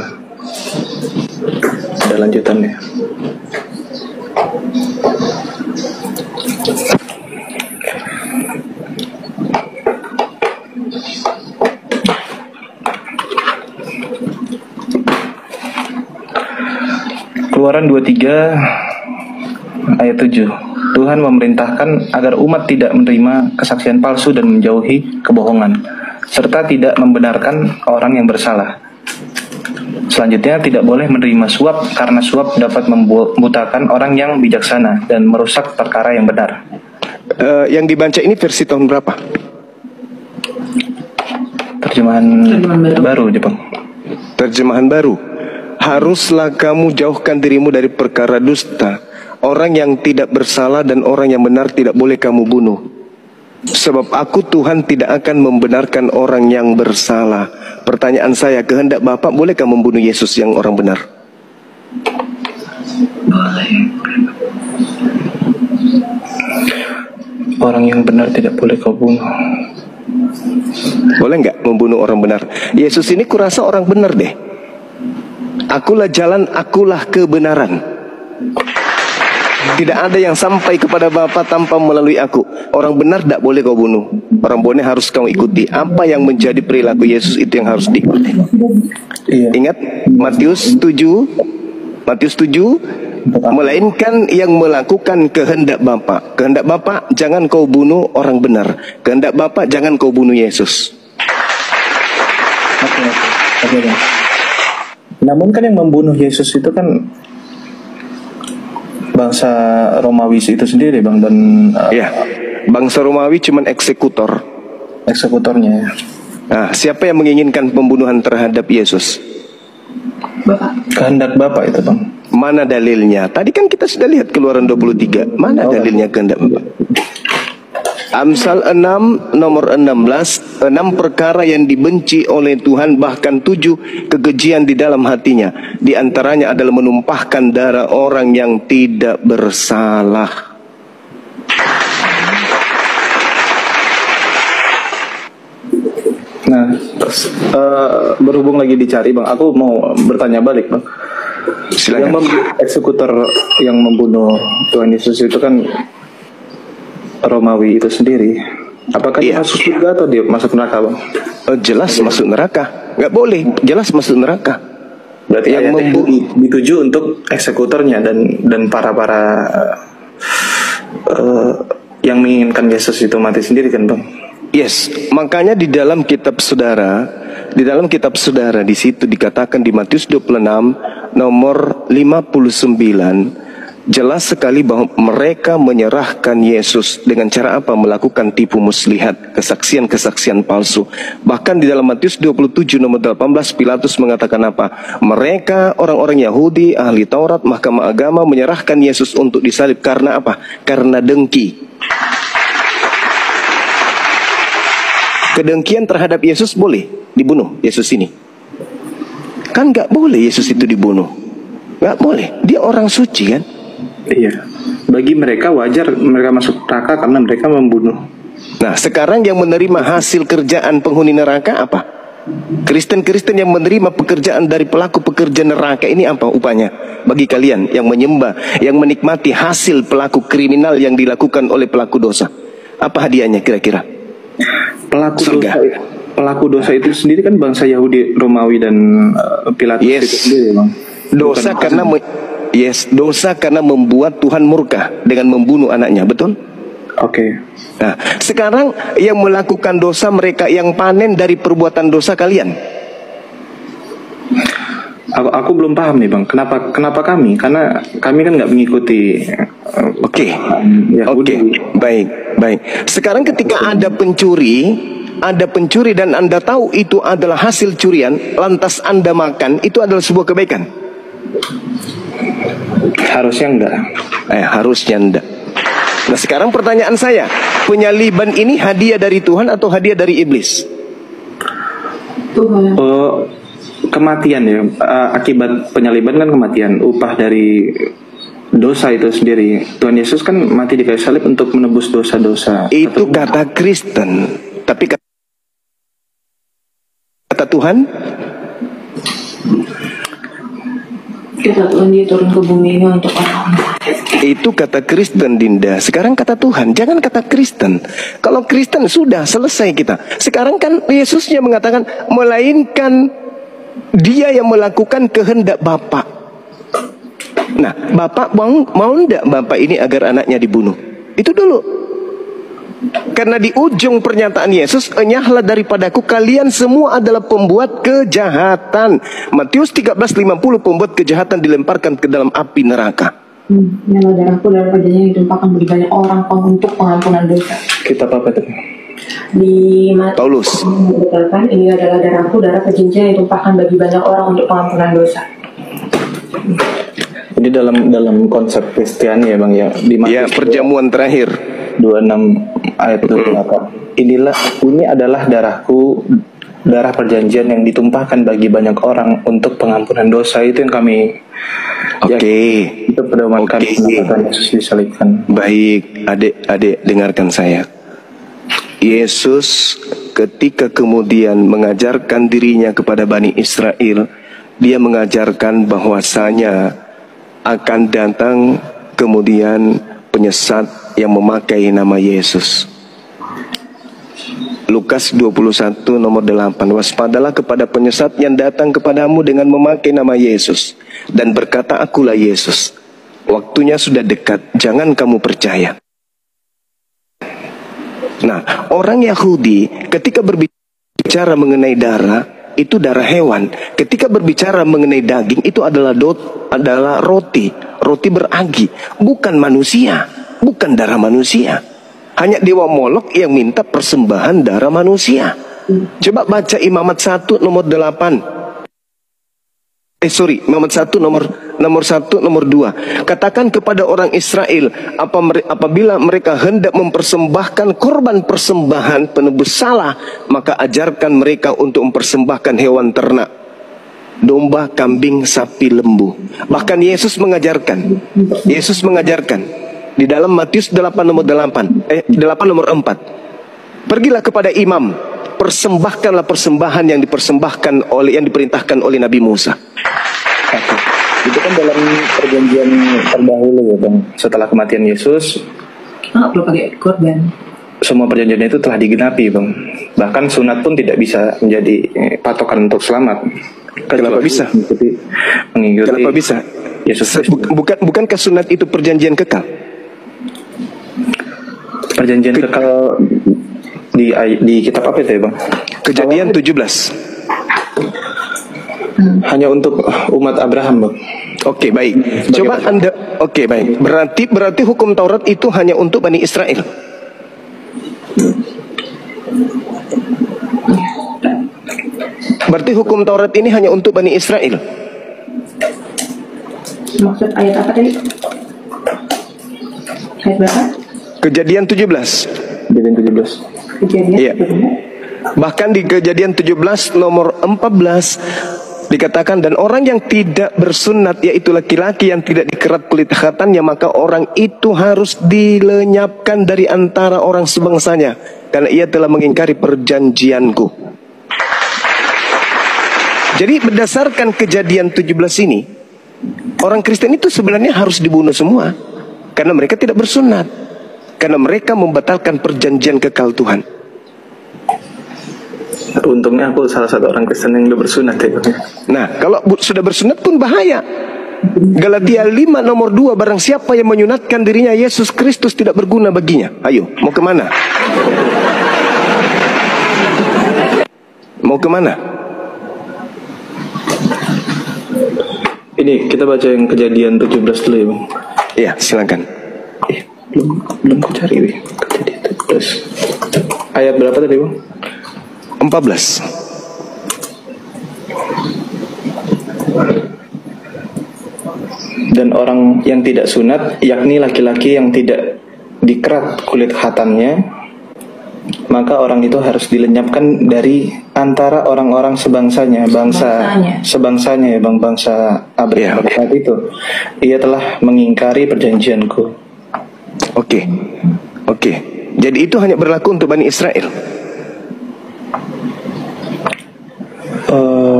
ada lanjutannya. Keluaran 23 ayat 7. Tuhan memerintahkan agar umat tidak menerima kesaksian palsu dan menjauhi kebohongan, serta tidak membenarkan orang yang bersalah. Selanjutnya, tidak boleh menerima suap karena suap dapat membutakan orang yang bijaksana dan merusak perkara yang benar. Yang dibaca ini versi tahun berapa? Terjemahan baru, Jepang. Terjemahan baru. Haruslah kamu jauhkan dirimu dari perkara dusta. Orang yang tidak bersalah dan orang yang benar tidak boleh kamu bunuh. Sebab aku Tuhan tidak akan membenarkan orang yang bersalah. Pertanyaan saya, kehendak Bapak bolehkah membunuh Yesus yang orang benar? Boleh. Orang yang benar tidak boleh kau bunuh. Boleh nggak membunuh orang benar? Yesus ini kurasa orang benar deh. Akulah jalan, akulah kebenaran. Tidak ada yang sampai kepada Bapa tanpa melalui aku. Orang benar tidak boleh kau bunuh. Orang benar harus kau ikuti. Apa yang menjadi perilaku Yesus itu yang harus diikuti. Iya. Ingat Matius 7, melainkan yang melakukan kehendak Bapa. Kehendak Bapa, jangan kau bunuh orang benar. Kehendak Bapa, jangan kau bunuh Yesus. Oke. Namun kan yang membunuh Yesus itu kan bangsa Romawi itu sendiri Bang, dan ya, bangsa Romawi cuman eksekutornya ya. Nah, siapa yang menginginkan pembunuhan terhadap Yesus? Kehendak Bapa itu Bang. Mana dalilnya? Tadi kan kita sudah lihat Keluaran 23. Mana dalilnya kehendak Bapa? Amsal 6 nomor 16, 6 perkara yang dibenci oleh Tuhan, bahkan 7 kekejian di dalam hatinya. Di antaranya adalah menumpahkan darah orang yang tidak bersalah. Nah, berhubung lagi dicari Bang, aku mau bertanya balik Bang. Silakan. Eksekutor yang membunuh Tuhan Yesus itu kan Romawi itu sendiri. Apakah dia masuk surga atau dia masuk neraka Bang? Jelas masuk neraka. Nggak boleh, jelas masuk neraka. Berarti yang dituju untuk eksekutornya dan para yang menginginkan Yesus itu mati sendiri kan Bang? Yes, makanya di dalam kitab saudara di situ dikatakan di Matius 26 nomor 59 jelas sekali bahwa mereka menyerahkan Yesus dengan cara apa? Melakukan tipu muslihat, kesaksian-kesaksian palsu. Bahkan di dalam Matius 27 nomor 18 Pilatus mengatakan apa? Mereka orang-orang Yahudi, ahli Taurat, mahkamah agama menyerahkan Yesus untuk disalib karena apa? Karena dengki. Kedengkian terhadap Yesus boleh dibunuh Yesus ini? Kan gak boleh Yesus itu dibunuh. Gak boleh, dia orang suci kan? Iya. Bagi mereka wajar mereka masuk neraka karena mereka membunuh Nah, sekarang yang menerima hasil kerjaan penghuni neraka apa? Kristen-Kristen yang menerima pekerjaan dari pelaku pekerja neraka ini apa upahnya bagi kalian yang menyembah, yang menikmati hasil pelaku kriminal yang dilakukan oleh pelaku dosa? Apa hadiahnya kira-kira? Pelaku dosa itu sendiri kan bangsa Yahudi, Romawi dan Pilatus itu sendiri, Bang. Dosa karena membuat Tuhan murka dengan membunuh anaknya, betul? Oke. Nah, sekarang yang melakukan dosa mereka yang panen dari perbuatan dosa kalian. Aku belum paham nih, Bang. Kenapa kami? Karena kami kan nggak mengikuti. Oke. Baik. Sekarang ketika ada pencuri dan Anda tahu itu adalah hasil curian, lantas Anda makan, itu adalah sebuah kebaikan. Harusnya enggak. Harusnya enggak. Nah, sekarang pertanyaan saya, penyaliban ini hadiah dari Tuhan atau hadiah dari iblis? Tuhan. Kematian ya. Akibat penyaliban kan kematian. Upah dari dosa itu sendiri. Tuhan Yesus kan mati di kayu salib untuk menebus dosa-dosa. Itu kata Kristen. Tapi kata Tuhan? Kata Tuhan, dia turun ke bumi ini untuk orang-orang. Itu kata Kristen, Dinda. Sekarang kata Tuhan, jangan kata Kristen. Kalau Kristen sudah selesai kita. Sekarang kan Yesusnya mengatakan, melainkan dia yang melakukan kehendak Bapa. Nah, Bapak mau enggak Bapak ini agar anaknya dibunuh? Itu dulu. Karena di ujung pernyataan Yesus, enyahlah daripadaku kalian semua adalah pembuat kejahatan. Matius 13:50, pembuat kejahatan dilemparkan ke dalam api neraka. Ini darahku, darah perjanjian yang ditumpahkan bagi banyak orang untuk pengampunan dosa. Kitab apa itu? Di Paulus. Dikatakan, ini adalah darahku, darah perjanjian yang ditumpahkan bagi banyak orang untuk pengampunan dosa. Ini dalam konsep Kristiani ya, Bang ya. Di ya, perjamuan terakhir 26 ayat 28. Ini adalah darahku, darah perjanjian yang ditumpahkan bagi banyak orang untuk pengampunan dosa. Itu yang kami itu pedoman kami tentang Yesus disalibkan. Baik, adik-adik dengarkan saya. Yesus ketika kemudian mengajarkan dirinya kepada Bani Israel, dia mengajarkan bahwasanya akan datang kemudian penyesat yang memakai nama Yesus. Lukas 21 nomor 8. Waspadalah kepada penyesat yang datang kepadamu dengan memakai nama Yesus dan berkata, akulah Yesus. Waktunya sudah dekat, jangan kamu percaya. Nah, orang Yahudi ketika berbicara mengenai darah, itu darah hewan. Ketika berbicara mengenai daging, itu adalah roti beragi, bukan manusia, bukan darah manusia. Hanya Dewa Molok yang minta persembahan darah manusia. Coba baca Imamat 1 nomor 8. Imamat 1 nomor 1 nomor 2. Katakan kepada orang Israel, apabila mereka hendak mempersembahkan korban persembahan penebus salah, maka ajarkan mereka untuk mempersembahkan hewan ternak, domba, kambing, sapi, lembu. Bahkan Yesus mengajarkan di dalam Matius 8 nomor 4. Pergilah kepada imam, persembahkanlah persembahan yang diperintahkan oleh Nabi Musa. Itu kan dalam perjanjian terdahulu ya, Bang. Setelah kematian Yesus, belum pakai korban. Semua perjanjian itu telah digenapi, Bang. Bahkan sunat pun tidak bisa menjadi patokan untuk selamat. Kenapa bisa? Mengikuti Kenapa bisa? Yesus. Bukankah sunat itu perjanjian kekal? Perjanjian kekal di kitab apa itu ya, Bang? Kejadian 17. Hanya untuk umat Abraham, Bang. Oke, baik. Coba Anda. Oke, baik. Berarti hukum Taurat itu hanya untuk Bani Israel. Berarti hukum Taurat ini hanya untuk Bani Israel. Maksud ayat apa tadi? Ayat berapa? Kejadian 17. Kejadian. Iya. Bahkan di Kejadian 17 nomor 14 dikatakan, dan orang yang tidak bersunat, yaitu laki-laki yang tidak dikerat kulit khatannya, maka orang itu harus dilenyapkan dari antara orang sebangsanya. karena ia telah mengingkari perjanjianku. Jadi berdasarkan kejadian 17 ini, orang Kristen itu sebenarnya harus dibunuh semua, karena mereka tidak bersunat, karena mereka membatalkan perjanjian kekal Tuhan. Untungnya aku salah satu orang Kristen yang udah bersunat ya. Nah, kalau sudah bersunat pun bahaya. Galatia 5 nomor 2, barang siapa yang menyunatkan dirinya Yesus Kristus tidak berguna baginya. Ayo, mau kemana? Mau kemana? Ini kita baca yang kejadian 17 dulu ya Bang. Iya, silakan. Belum ku cari Bang. Kejadian 17. Ayat berapa tadi Bang? 14. Dan orang yang tidak sunat, yakni laki-laki yang tidak dikerat kulit khatamnya, maka orang itu harus dilenyapkan dari antara orang-orang sebangsanya, sebangsanya ya Bang, bangsa Abraham saat itu. Ia telah mengingkari perjanjianku. Oke. Jadi itu hanya berlaku untuk Bani Israel.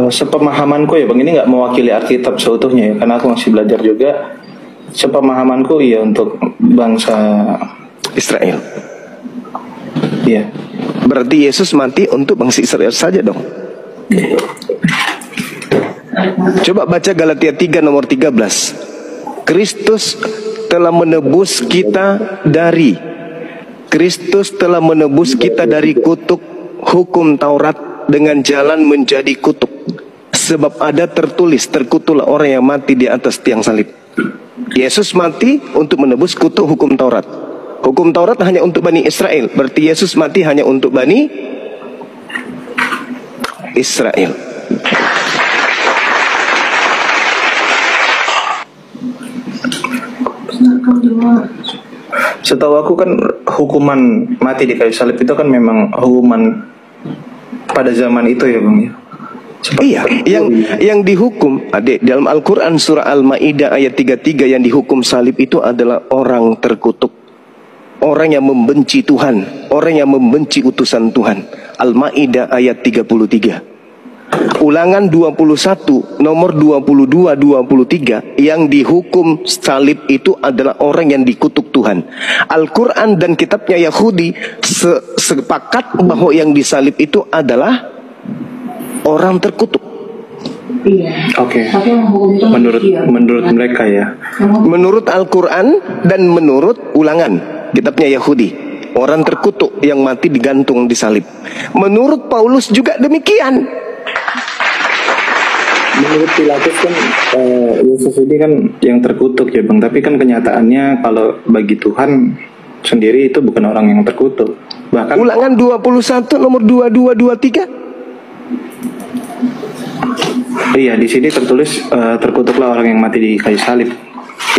Sepemahamanku ya Bang, ini nggak mewakili Alkitab seutuhnya ya, karena aku masih belajar juga. Sepemahamanku ya untuk bangsa Israel. Iya. Berarti Yesus mati untuk bangsa Israel saja dong. Coba baca Galatia 3 nomor 13. Kristus telah menebus kita dari kutuk hukum Taurat dengan jalan menjadi kutuk. Sebab ada tertulis, terkutuklah orang yang mati di atas tiang salib. Yesus mati untuk menebus kutuk hukum Taurat. Hukum Taurat hanya untuk Bani Israel. Berarti Yesus mati hanya untuk Bani Israel. Setahu aku kan hukuman mati di kayu salib itu kan memang hukuman pada zaman itu ya Bang ya. Iya, yang dihukum, adik, dalam Al-Quran surah Al-Ma'idah ayat 33, yang dihukum salib itu adalah orang terkutuk, orang yang membenci Tuhan, orang yang membenci utusan Tuhan. Al-Ma'idah ayat 33. Ulangan 21 nomor 22-23, yang dihukum salib itu adalah orang yang dikutuk Tuhan. Al-Quran dan kitabnya Yahudi sepakat bahwa yang disalib itu adalah orang terkutuk. Iya. Oke. Tapi yang hukum itu Menurut mereka ya. Menurut Al-Quran dan menurut Ulangan, kitabnya Yahudi, orang terkutuk yang mati digantung di salib. Menurut Paulus juga demikian. Menurut Pilatus kan Yesus ini kan yang terkutuk ya Bang. Tapi kan kenyataannya kalau bagi Tuhan sendiri itu bukan orang yang terkutuk. Bahkan Ulangan 21 nomor 22-23. iya, di sini tertulis terkutuklah orang yang mati di kayu salib.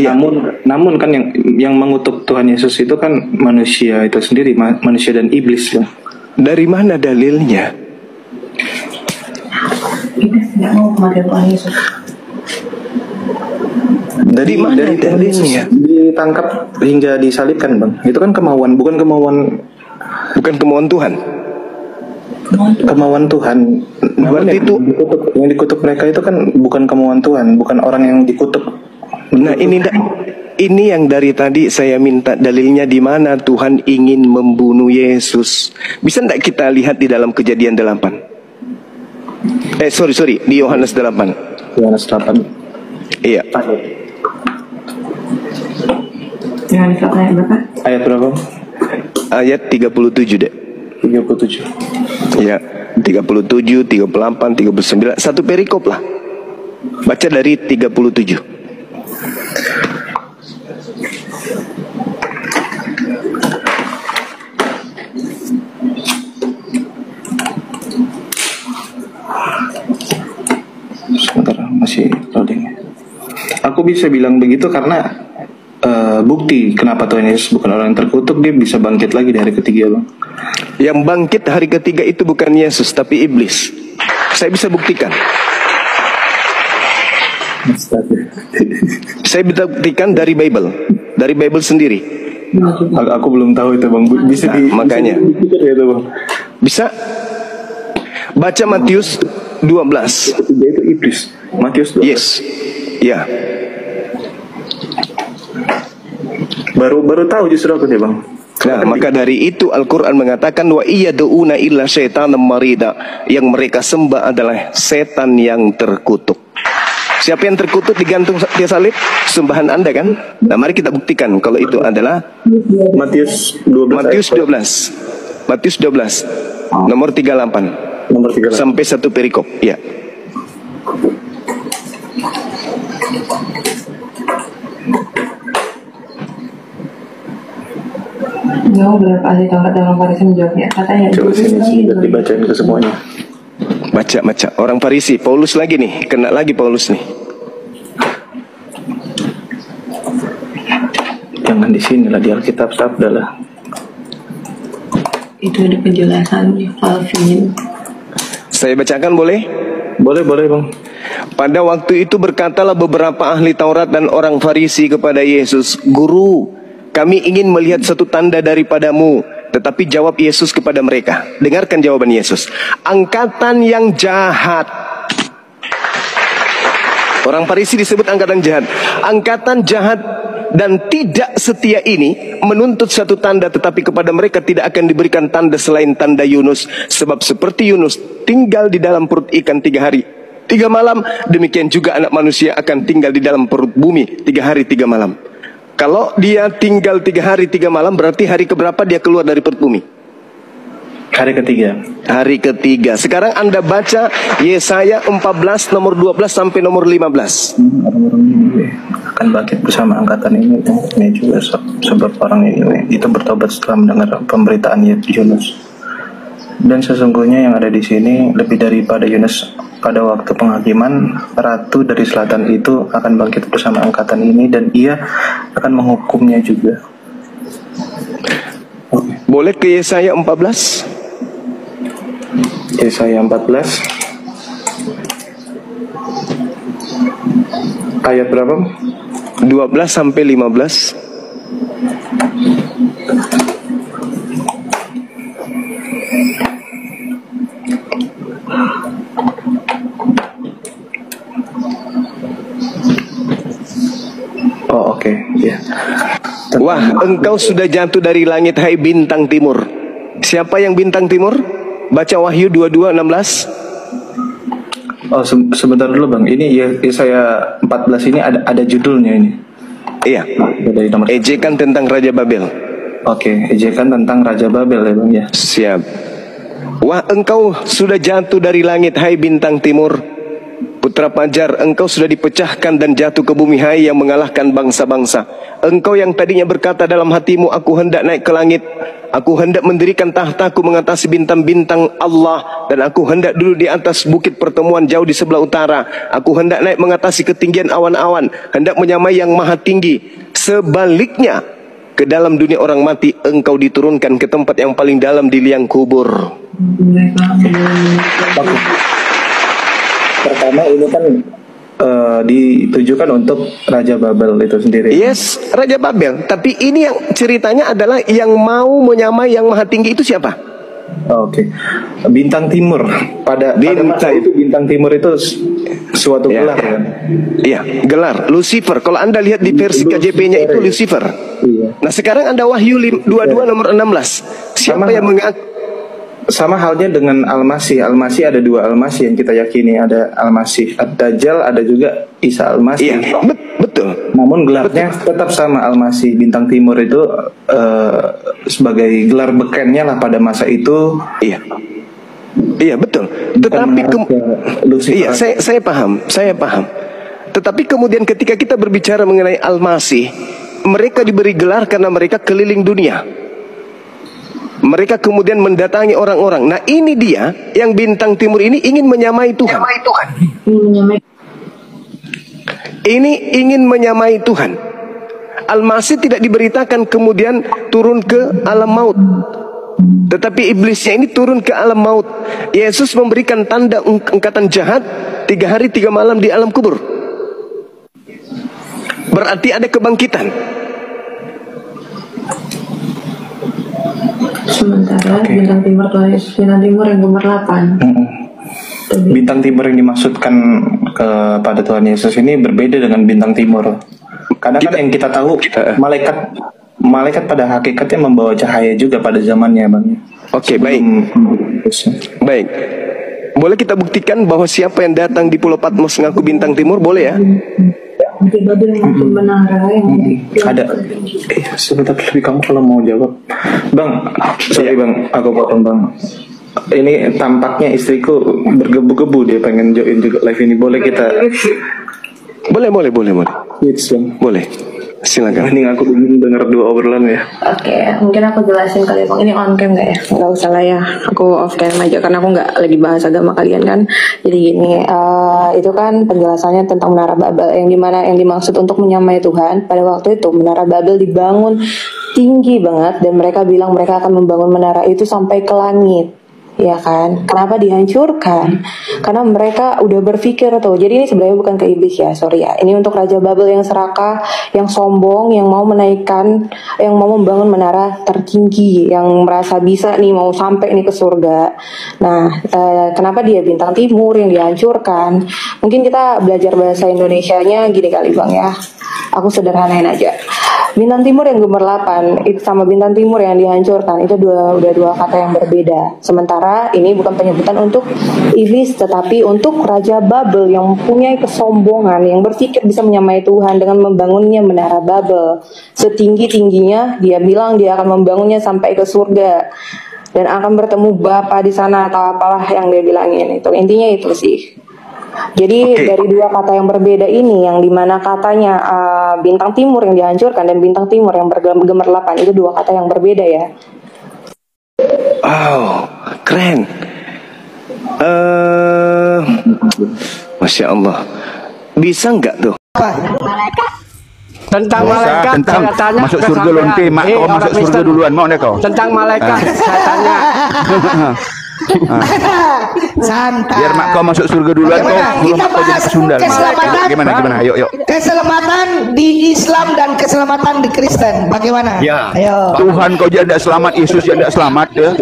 Iya. Namun kan yang mengutuk Tuhan Yesus itu kan manusia itu sendiri, manusia dan iblis ya. Dari mana dalilnya? Iblis tidak mau kematian Tuhan Yesus. Dari mana dalilnya? Ditangkap hingga disalibkan Bang. Itu kan kemauan, bukan kemauan Tuhan. Kemauan Tuhan. Berarti itu yang dikutuk mereka itu kan bukan kemauan Tuhan, bukan orang yang dikutuk. Nah, ini yang dari tadi saya minta dalilnya, di mana Tuhan ingin membunuh Yesus. Bisa tidak kita lihat di dalam Kejadian 8? Di Yohanes 8. Yohanes 8. Iya. Yohanes 8 ayat berapa? Ayat berapa? Ayat 37 deh. 37. Ya, 37, 38, 39, satu perikop lah. Baca dari 37. Sebentar, masih loading. Aku bisa bilang begitu karena bukti kenapa Tuhan Yesus bukan orang yang terkutuk, dia bisa bangkit lagi di hari ketiga Bang. Yang bangkit hari ketiga itu bukan Yesus tapi iblis. Saya bisa buktikan. Saya bisa buktikan dari Bible sendiri. Aku belum tahu itu, Bang. Bisa makanya. Ya, itu, Bang. Bisa baca Matius 12. Dia itu iblis. Matius 12. Yes. Ya. Baru tahu justru aku deh, Bang. Nah, maka dari itu Al-Quran mengatakan wa iyyaduuna illa syaitanam marida, yang mereka sembah adalah setan yang terkutuk. Siapa yang terkutuk digantung di salib? Sembahan Anda kan? Nah, mari kita buktikan kalau itu adalah Matius 12. Matius 12. Matius 12 nomor 38. Nomor 3. Sampai satu perikop. Ya. Jauh berapa ahli Taurat dan orang Farisi menjawabnya? Katanya Coba sini dibacain ke semuanya. Baca. Orang Farisi, Paulus lagi nih, kena lagi Paulus nih. Jangan di sini lah, di Alkitab Sabda lah. Itu ada penjelasannya, Alvin. Saya bacakan boleh? Boleh, Bang. Pada waktu itu berkatalah beberapa ahli Taurat dan orang Farisi kepada Yesus, "Guru, kami ingin melihat satu tanda daripadamu." Tetapi jawab Yesus kepada mereka. Dengarkan jawaban Yesus. "Angkatan yang jahat." Orang Farisi disebut angkatan jahat. Angkatan jahat dan tidak setia ini menuntut satu tanda, tetapi kepada mereka tidak akan diberikan tanda selain tanda Yunus. Sebab seperti Yunus tinggal di dalam perut ikan 3 hari 3 malam, demikian juga anak manusia akan tinggal di dalam perut bumi 3 hari 3 malam. Kalau dia tinggal 3 hari 3 malam, berarti hari keberapa dia keluar dari perut bumi? Hari ketiga. Hari ketiga. Sekarang Anda baca Yesaya 14 nomor 12 sampai nomor 15. Orang-orang ini akan bangkit bersama angkatan ini juga sebab orang ini itu bertobat setelah mendengar pemberitaan Yunus. Dan sesungguhnya yang ada di sini lebih daripada Yunus pada waktu penghakiman. Ratu dari selatan itu akan bangkit bersama angkatan ini dan ia akan menghukumnya juga. Boleh ke Yesaya 14? Yesaya 14 ayat berapa? 12 sampai 15. Oh, oke. Ya. Wah, engkau sudah jatuh dari langit, hai bintang timur. Siapa yang bintang timur? Baca Wahyu 22:16. Oh, sebentar dulu, Bang. Ini Yesaya 14 ini ada judulnya ini. Iya. Dari nomor. Ejekan tentang Raja Babel. Oke, ejekan tentang Raja Babel ya, Bang ya. Siap. Wah, engkau sudah jatuh dari langit, hai bintang timur. Putra Fajar, engkau sudah dipecahkan dan jatuh ke bumi, hai yang mengalahkan bangsa-bangsa. Engkau yang tadinya berkata dalam hatimu, aku hendak naik ke langit, aku hendak mendirikan tahtaku mengatasi bintang-bintang Allah, dan aku hendak duduk di atas bukit pertemuan jauh di sebelah utara. Aku hendak naik mengatasi ketinggian awan-awan, hendak menyamai yang maha tinggi. Sebaliknya, ke dalam dunia orang mati, engkau diturunkan ke tempat yang paling dalam di liang kubur. Pertama ini kan ditujukan untuk Raja Babel itu sendiri. Yes, Raja Babel. Tapi ini yang ceritanya adalah yang mau menyamai yang maha tinggi itu siapa? Oke. Bintang Timur. Pada masa itu Bintang Timur itu suatu gelar kan? Iya, gelar Lucifer. Kalau Anda lihat di versi KJP-nya itu Lucifer. Iya. Nah, sekarang Anda Wahyu 22 nomor 16. Siapa yang mengaku? Sama halnya dengan Al-Masih. Al-Masih ada 2 Al-Masih yang kita yakini. Ada Al-Masih Ad-Dajjal, ada juga Isa Al-Masih. Iya, betul. Namun gelarnya tetap sama Al-Masih. Bintang Timur itu sebagai gelar bekennya lah pada masa itu. Iya. Iya, betul. Tetapi iya, saya paham. Tetapi kemudian ketika kita berbicara mengenai Al-Masih, mereka diberi gelar karena mereka keliling dunia. Mereka kemudian mendatangi orang-orang. Nah, ini dia yang bintang timur ini ingin menyamai Tuhan. Ini ingin menyamai Tuhan. Al-Masih tidak diberitakan kemudian turun ke alam maut. Tetapi iblisnya ini turun ke alam maut. Yesus memberikan tanda angkatan jahat 3 hari 3 malam di alam kubur. Berarti ada kebangkitan. Sementara bintang timur yang gemerlapan. Bintang timur yang dimaksudkan kepada Tuhan Yesus ini berbeda dengan bintang timur. Karena kan yang kita tahu malaikat pada hakikatnya membawa cahaya juga pada zamannya, Bang. Oke, baik. Baik. Boleh kita buktikan bahwa siapa yang datang di Pulau Patmos ngaku bintang timur, boleh ya? Babil yang makin menara yang Ada. Sebentar lebih kamu kalau mau jawab, Bang. Sorry Bang, aku potong Bang. Ini tampaknya istriku bergebu-gebu, dia pengen join juga live ini. Boleh kita? Boleh. Yes, Bang. Boleh. Silakan. Ini aku ingin dengar dua obrolan ya. Oke, mungkin aku jelasin kali ya Bang. Ini on cam nggak ya? Nggak usah lah ya. Aku off cam aja karena aku nggak lagi bahas agama kalian kan. Jadi gini, itu kan penjelasannya tentang Menara Babel yang dimana yang dimaksud untuk menyamai Tuhan. Pada waktu itu Menara Babel dibangun tinggi banget dan mereka bilang mereka akan membangun menara itu sampai ke langit. Ya kan, kenapa dihancurkan? Karena mereka udah berpikir tuh. Jadi ini sebenarnya bukan ke iblis ya, sorry ya. Ini untuk Raja Babel yang serakah, yang sombong, yang mau menaikkan, yang mau membangun menara tertinggi, yang merasa bisa nih mau sampai nih ke surga. Nah, kenapa dia bintang timur yang dihancurkan? Mungkin kita belajar bahasa Indonesianya gini kali Bang ya. Aku sederhanain aja. Bintang timur yang gemerlapan itu sama bintang timur yang dihancurkan itu udah dua kata yang berbeda. Sementara ini bukan penyebutan untuk iblis tetapi untuk Raja Babel yang mempunyai kesombongan yang berpikir bisa menyamai Tuhan dengan membangunnya menara Babel. Setinggi-tingginya dia bilang dia akan membangunnya sampai ke surga dan akan bertemu Bapa di sana atau apalah yang dia bilangin itu. Intinya itu sih. Jadi dari dua kata yang berbeda ini yang dimana katanya bintang timur yang dihancurkan dan bintang timur yang bergemerlapan itu dua kata yang berbeda ya. Wow, keren. Masya Allah. Bisa nggak tuh? Tentang malaikat, tentang saya tanya masuk surga lonte, mak kau masuk surga duluan, mau deh kau. Tentang malaikat, saya tanya. Santai. Biar mak kau masuk surga duluan, Kita bahas keselamatan. Gimana, yuk. Keselamatan di Islam dan keselamatan di Kristen. Bagaimana? Ya. Ayo. Tuhan kau jadi tidak selamat, Yesus jadi tidak selamat ya.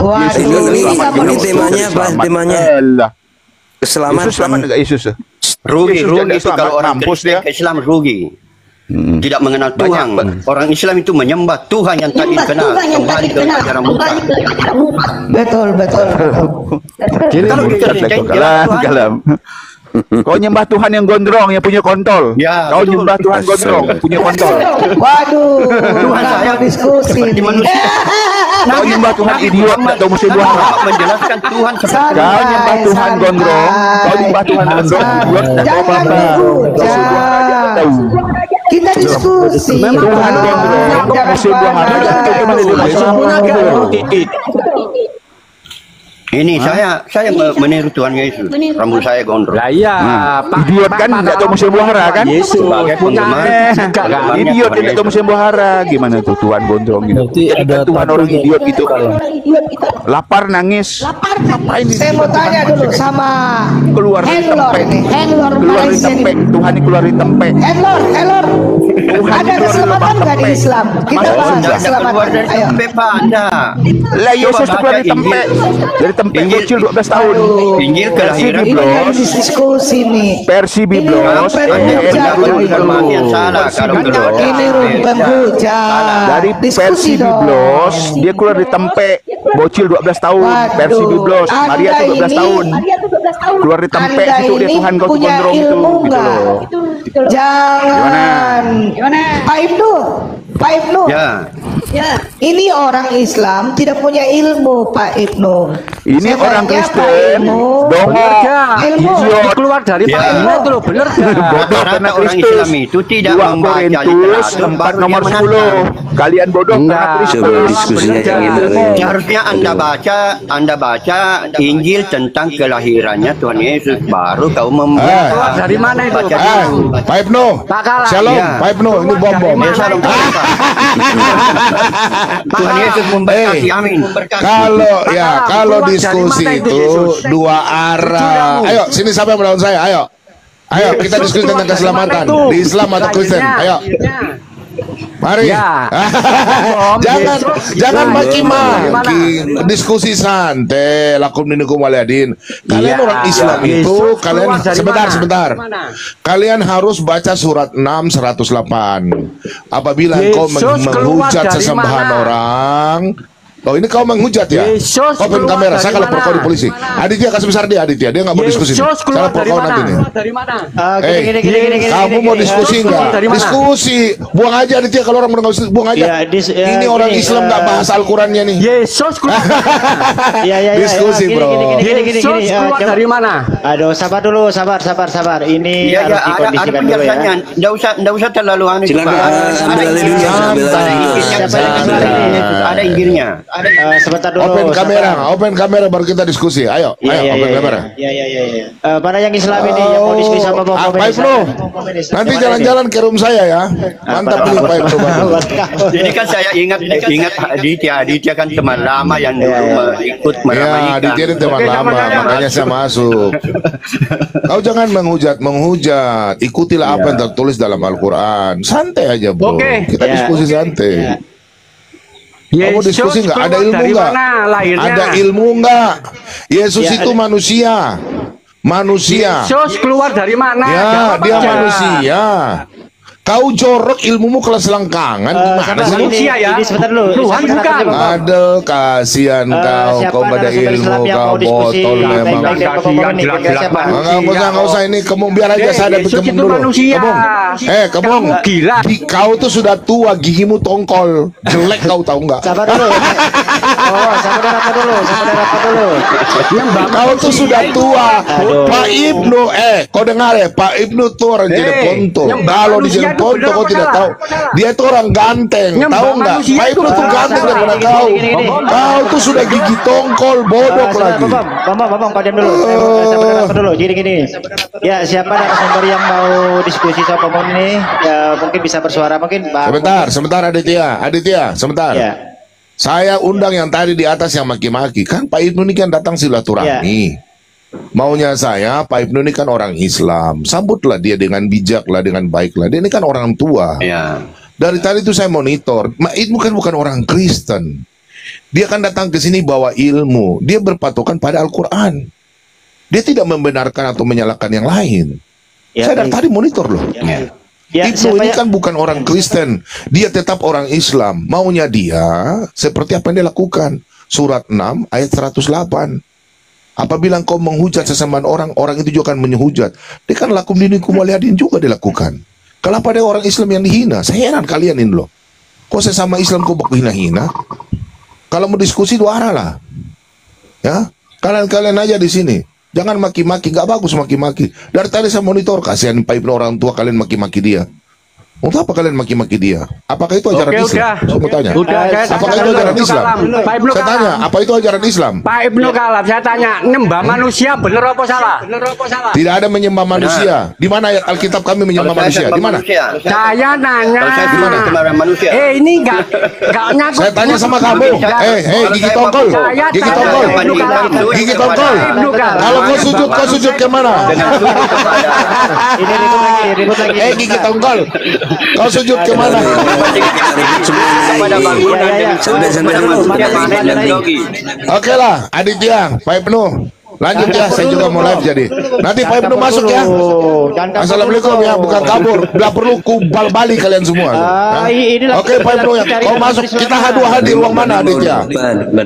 Waduh, ini temanya Allah. keselamatan. Yesus selamat enggak Yesus? Rugi Yesus itu kalau orang Kristen ke Islam rugi. Tidak mengenal Tuhan. Orang Islam itu menyembah Tuhan yang tadi dikenal, kembali ke ajaran Musa. Betul. Kalau Kristen Kalam. Kau nyembah Tuhan yang gondrong, yang punya kontol. Ya, kau nyembah Tuhan gondrong, punya kontol. Waduh, Tuhan saya diskusi seperti manusia. Kau nyembah Tuhan idiot atau musuh Tuhan. Menjelaskan Tuhan seperti kau nyembah Tuhan gondrong, kau nyembah Tuhan gondrong, idiot atau apa-apa. Kita diskusi. Tuhan gondrong, musuh Tuhan. Ini saya meniru Tuhan Yesus. Rambut saya gondrong. Lah iya, idiot kan tidak tahu musim buahara kan? Yesus sebagai penggemar. Idiot tidak tahu musim buahara. Gimana tuh Tuhan gondrong gitu? Ada Tuhan orang idiot gitu. Lapar nangis. Ngapain ini? Saya mau tanya dulu sama keluar dari tempek. Keluar dari tempek. Tuhan ini keluar dari tempek. Handlor. Ada keselamatan nggak di Islam? Kita bahas keselamatan. Ayo. Lah Yesus keluar dari tempek. Dari tempat bocil 12 tahun. Injil kelahiran Ini kan diskusi nih. Versi Biblos. Ini rumpun hujan. Dari versi Biblos, dia keluar dari tempe, bocil 12 tahun. Versi Biblos, Maria itu 12 tahun. Keluar dari tempe situ dia Tuhan kau gondrong itu gitu loh. Jangan. Pak Ibnu. Ya. Ini orang Islam tidak punya ilmu, Pak Ibnu. Ini orang Kristen, ilmu keluar dari Pak Ibnu itu loh, bener bodoh karena orang Islam itu tidak membaca literatur 4 nomor 10. Kalian bodoh karena Kristus. Harusnya Anda baca Injil tentang kelahirannya Tuhan Yesus, baru kau membaca. Dari mana itu? Pak Ibnu. Shalom, Pak Ibnu, ini bom. Shalom. Tuhan Yesus memberkati, amin. Kalau diskusi itu dua arah. Ayo, sini siapa yang melawan saya? Ayo kita diskusi tentang keselamatan di Islam atau Kristen. Ayo. Mari. Ya. Jangan maki-maki. Diskusi santai. Lakum dinukum waliyadin. Kalian orang Islam itu kalian sebentar. Kalian harus baca surat 6 108. Apabila engkau menghujat sesembahan orang. Oh, ini kau menghujat ya? Open kamera, saya kalau kau di polisi. Aditya kasih besar dia, Aditya. Dia nggak mau diskusi. Saya lapor kau nanti nih. Kamu mau diskusi nggak? Diskusi. Buang aja Aditya, kalau orang mau diskusi, buang aja. Ini orang Islam nggak bahas Al-Qurannya nih. Yesus keluar. Diskusi bro. Yesus keluar dari mana? Aduh, sabar dulu, sabar. Ini harus dikondisikan dulu ya. Nggak usah terlalu anu. Ada inggirnya. Sebentar dulu. Open kamera baru kita diskusi. Ayo, open kamera. Iya. Para yang Islam ini yang mau diskusi sama Pak Ibnu. Nanti jalan-jalan ke room saya ya. Mantap ini Pak Ibnu. Ini kan saya ingat Aditya kan teman lama yang dulu ikut meramaikan. Ya, Aditya ini teman lama, makanya saya masuk. Kau jangan menghujat. Ikutilah apa yang tertulis dalam Al-Quran. Santai aja bro. Kita diskusi santai. Kamu diskusi nggak? Ada ilmu nggak? Ada ilmu nggak? Yesus itu manusia. Yesus keluar dari mana? Ya, dia manusia. Kau jorok ilmumu kelas selangkangan gimana sih? Manusia ya? Sebentar dulu. Tuhan bukan. Aduh, kasihan kau pada ilmu kau botol memang. Nggak usah ini kemung biar aja saya dapat kemung dulu. Kemung, gila. Kau tuh sudah tua, gigimu tongkol, jelek kau tahu nggak? Sabar dulu. Sabar dulu. Kau tuh sudah tua, Pak Ibnu. Kau dengar ya, Pak Ibnu tuh orang jadi ponto. Kalau di Ponto kau tidak tahu. Dia itu orang ganteng. Tahu nggak? Pak Ibnu tuh ganteng daripada kau. Kau tuh sudah gigi tongkol, bodoh lagi. Bang, padam dulu. Sabar dulu. Gini. Ya, siapa narasumber yang mau diskusi sama Bang ini? Ya, mungkin bisa bersuara mungkin. Sebentar Aditya, sebentar. Ya. Saya undang yang tadi di atas yang maki-maki. Kan Pak Ibnu ini kan datang silaturahmi. Maunya saya, Pak Ibnu ini kan orang Islam, sambutlah dia dengan bijak lah, dengan baik lah. Dia ini kan orang tua. Dari tadi itu saya monitor, Pak Ibnu kan bukan orang Kristen. Dia kan datang ke sini bawa ilmu. Dia berpatokan pada Al-Quran. Dia tidak membenarkan atau menyalahkan yang lain. Saya dari tadi monitor loh. Ibnu ini kan bukan orang Kristen. Dia tetap orang Islam. Maunya dia seperti apa yang dia lakukan. Surat 6 ayat 108. Apabila engkau menghujat sesembahan orang, orang itu juga akan menghujat. Dia kan lakum dinukum waliyadin juga dilakukan. Kenapa ada orang Islam yang dihina? Saya heran kalian ini loh. Kok sesama Islam kok hina-hina? Kalau mau diskusi dua arah lah. Ya, kalian aja di sini. Jangan maki-maki, nggak bagus maki-maki. Dari tadi saya monitor, kasihan Pak Ibnu orang tua kalian maki-maki dia. Untuk apa kalian maki-maki dia? Apakah itu ajaran Islam? Saya mau tanya. Apakah itu ajaran Islam? Saya tanya, apa itu ajaran Islam? Pak Ibnu Kalam, saya tanya, nyembah manusia benar apa salah? Tidak ada menyembah manusia. Di mana ayat Alkitab kami menyembah manusia? Di mana? Saya nanya. Ini enggak ngaku. Saya tanya sama kamu. Gigi tongkol. Kalau kau sujud ke mana? Gigi tongkol. Kau sujud ke mana? Oke lah, Aditya, Pak Ibnu. Lanjut ya, saya juga mau live jadi. Nanti Pak Ibnu masuk ya. Assalamualaikum ya, bukan kabur. Nggak perlu kubal balik kalian semua. Oke Pak Ibnu ya, kau masuk. Kita dua di ruang mana Aditya?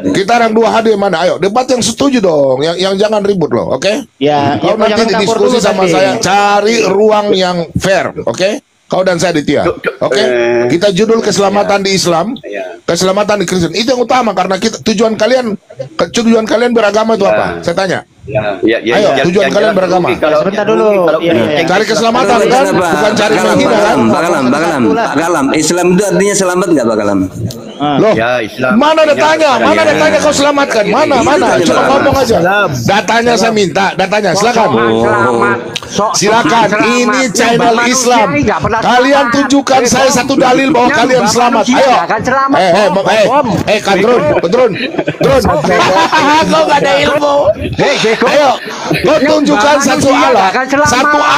Kita orang dua di mana? Ayo, debat yang setuju dong. Yang jangan ribut loh, oke? Ya. Kau nanti diskusi sama saya. Cari ruang yang fair, oke? Kau dan saya Aditya, oke? Kita judul keselamatan di Islam, keselamatan di Kristen. Itu yang utama karena tujuan kalian beragama itu apa? Saya tanya. Ayo, tujuan kalian beragama. Sebentar dulu. Cari keselamatan kan, bukan cari menghina kan? Pak Kalam, Islam itu artinya selamat nggak Pak Kalam? Loh, mana ada tanya kau selamatkan? Mana? Coba ngomong aja. Datanya saya minta, datanya. Silakan. Silakan. Ini channel Islam. Kalian tunjukkan saya satu dalil bahwa kalian selamat. Ayo. Drone. Kau gak ada ilmu. Ayo, kau tunjukkan satu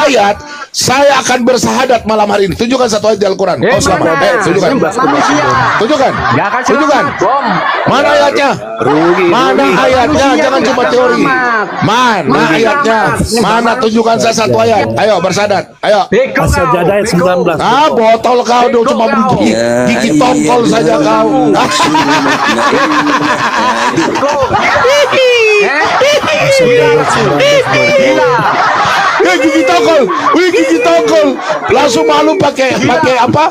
ayat Saya akan bersahadat malam hari ini. Tunjukkan satu ayat di Al-Quran. Oh, selamat. Tunjukkan. Tunjukkan. Mana ayatnya? Mana ayatnya? Jangan cuma teori. Mana ayatnya? Mana? Tunjukkan saya satu ayat. Ayo bersahadat. Ayo. As-Sajdah ayat 19. Ah, botol kau dong, cuma gigi tongkol saja kau. Gigi tongkol, gigi tongkol, langsung malu pakai apa?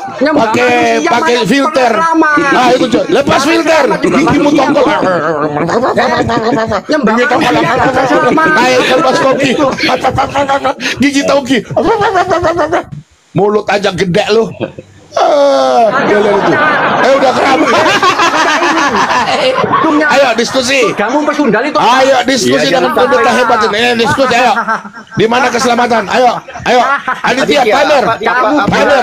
Pakai filter. Nah itu coy, lepas filter, gigimu tongkol. Gigi tongkol, naik lepas koki, gigi tongki, mulut aja gede lu. Udah keram. Ayo diskusi. Ayo diskusi dengan pendeta hebat ini. Diskusi ayo. Di mana keselamatan? Ayo. Aditya, timer. Timer.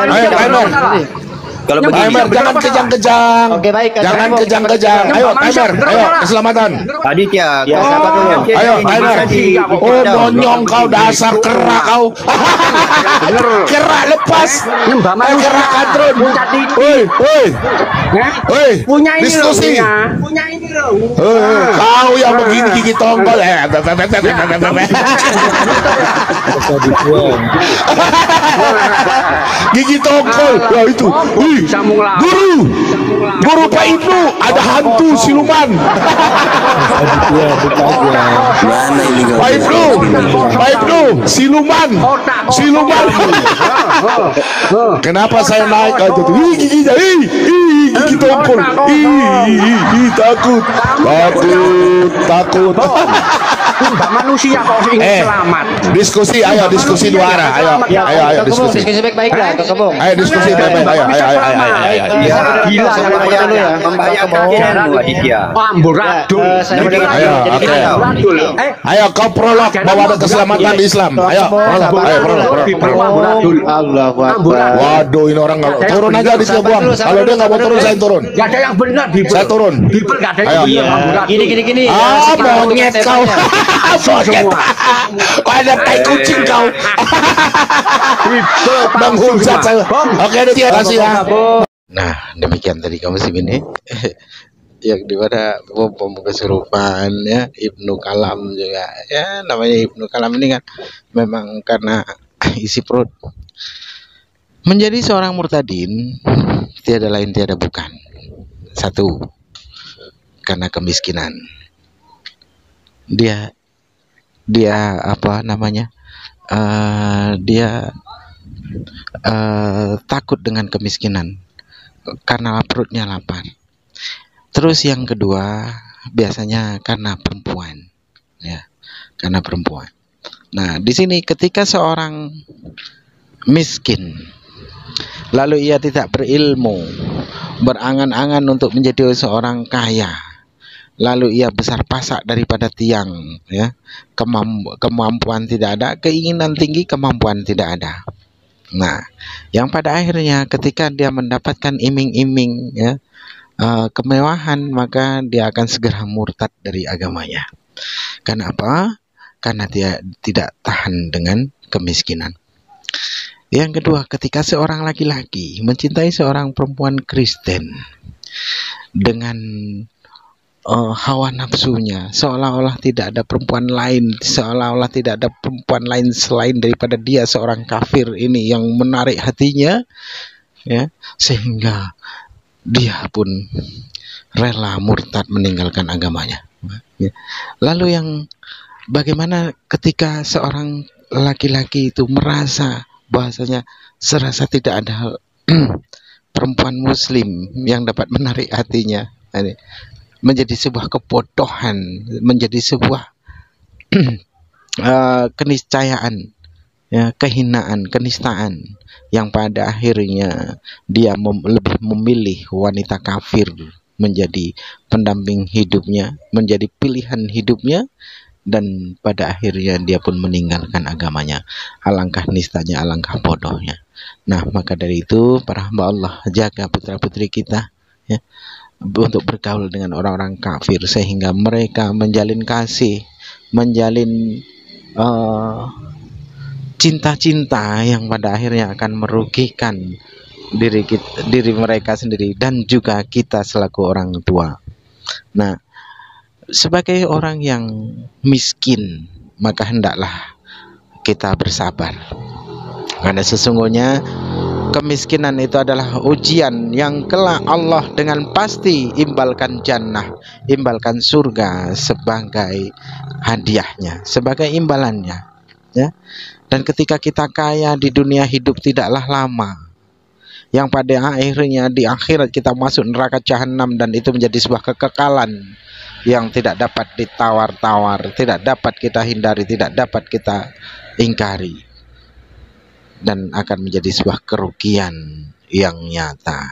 Ayo timer. Kalau timer, jangan kejang-kejang. Oke, baik. Jangan kejang-kejang. Ayo timer. Ayo keselamatan. Aditya, ayo timer. Oh monyong kau, dasar kerak kau. Kerak lepas. Kerak kadron. Woi, diskusi. Kau yang begini gigi tongkol. Gigi tongkol. Ya itu. Guru Pak Ibnu, ada hantu siluman. Pak Ibnu, siluman. Kenapa saya naik aja tuh? Giginya, gigi tongkol. Takut. Mbak manusia kok ingin selamat. Diskusi, ayo diskusi dua arah. Ayo diskusi. Diskusi baik-baik lah, Kak Kebong. Ayo diskusi baik-baik. Ayo. Gila ya, membahayakan Aditya. Amburadul. Ayo kau prolog bahwa ada keselamatan di Islam. Ayo prolog. Allahu Akbar. Waduh, ini orang nggak turun aja di tiap buang. Kalau dia nggak mau turun, saya turun. Gak ada yang benar di saya turun. Bibel gak ada yang benar. Gini. Monyet kau. Monyet. Ada tai kucing kau. Menghujat saya. Oke, terima kasih ya. Nah, demikian tadi kamu sih ini yang dimana bom kesurupan ya, Ibnu Kalam juga ya, namanya Ibnu Kalam ini kan memang karena isi perut. Menjadi seorang murtadin tiada lain tiada bukan, satu, karena kemiskinan. Dia apa namanya, dia takut dengan kemiskinan karena perutnya lapar. Terus yang kedua biasanya karena perempuan, ya, karena perempuan. Nah, di sini ketika seorang miskin lalu ia tidak berilmu, berangan-angan untuk menjadi seorang kaya, lalu ia besar pasak daripada tiang, ya, kemampuan tidak ada, keinginan tinggi, kemampuan tidak ada. Nah, yang pada akhirnya ketika dia mendapatkan iming-iming, ya, kemewahan, maka dia akan segera murtad dari agamanya. Kenapa? Karena dia tidak tahan dengan kemiskinan. Yang kedua, ketika seorang laki-laki mencintai seorang perempuan Kristen dengan hawa nafsunya, seolah-olah tidak ada perempuan lain, seolah-olah tidak ada perempuan lain selain daripada dia, seorang kafir ini yang menarik hatinya, ya, sehingga dia pun rela murtad meninggalkan agamanya. Lalu yang bagaimana ketika seorang laki-laki itu merasa bahwasanya serasa tidak ada perempuan muslim yang dapat menarik hatinya, menjadi sebuah kebodohan, menjadi sebuah keniscayaan, ya, kehinaan, kenistaan, yang pada akhirnya dia lebih memilih wanita kafir menjadi pendamping hidupnya, menjadi pilihan hidupnya, dan pada akhirnya dia pun meninggalkan agamanya. Alangkah nistanya, alangkah bodohnya. Nah, maka dari itu para hamba Allah, jaga putra-putri kita, ya, untuk bergaul dengan orang-orang kafir, sehingga mereka menjalin kasih, menjalin cinta-cinta yang pada akhirnya akan merugikan diri mereka sendiri dan juga kita selaku orang tua. Nah, sebagai orang yang miskin, maka hendaklah kita bersabar, karena sesungguhnya kemiskinan itu adalah ujian yang kelak Allah dengan pasti imbalkan jannah, imbalkan surga sebagai hadiahnya, sebagai imbalannya, ya. Dan ketika kita kaya di dunia, hidup tidaklah lama, yang pada akhirnya di akhirat kita masuk neraka jahanam, dan itu menjadi sebuah kekekalan yang tidak dapat ditawar-tawar, tidak dapat kita hindari, tidak dapat kita ingkari, dan akan menjadi sebuah kerugian yang nyata.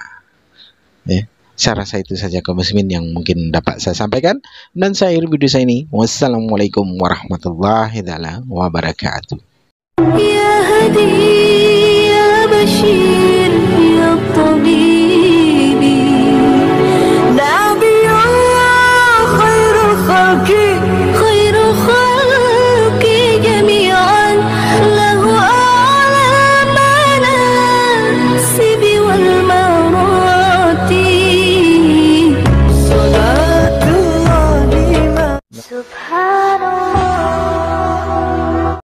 Saya rasa itu saja kaum muslimin yang mungkin dapat saya sampaikan, dan saya akhiri video saya ini. Wassalamualaikum warahmatullahi wabarakatuh. Ya hadi ya bashir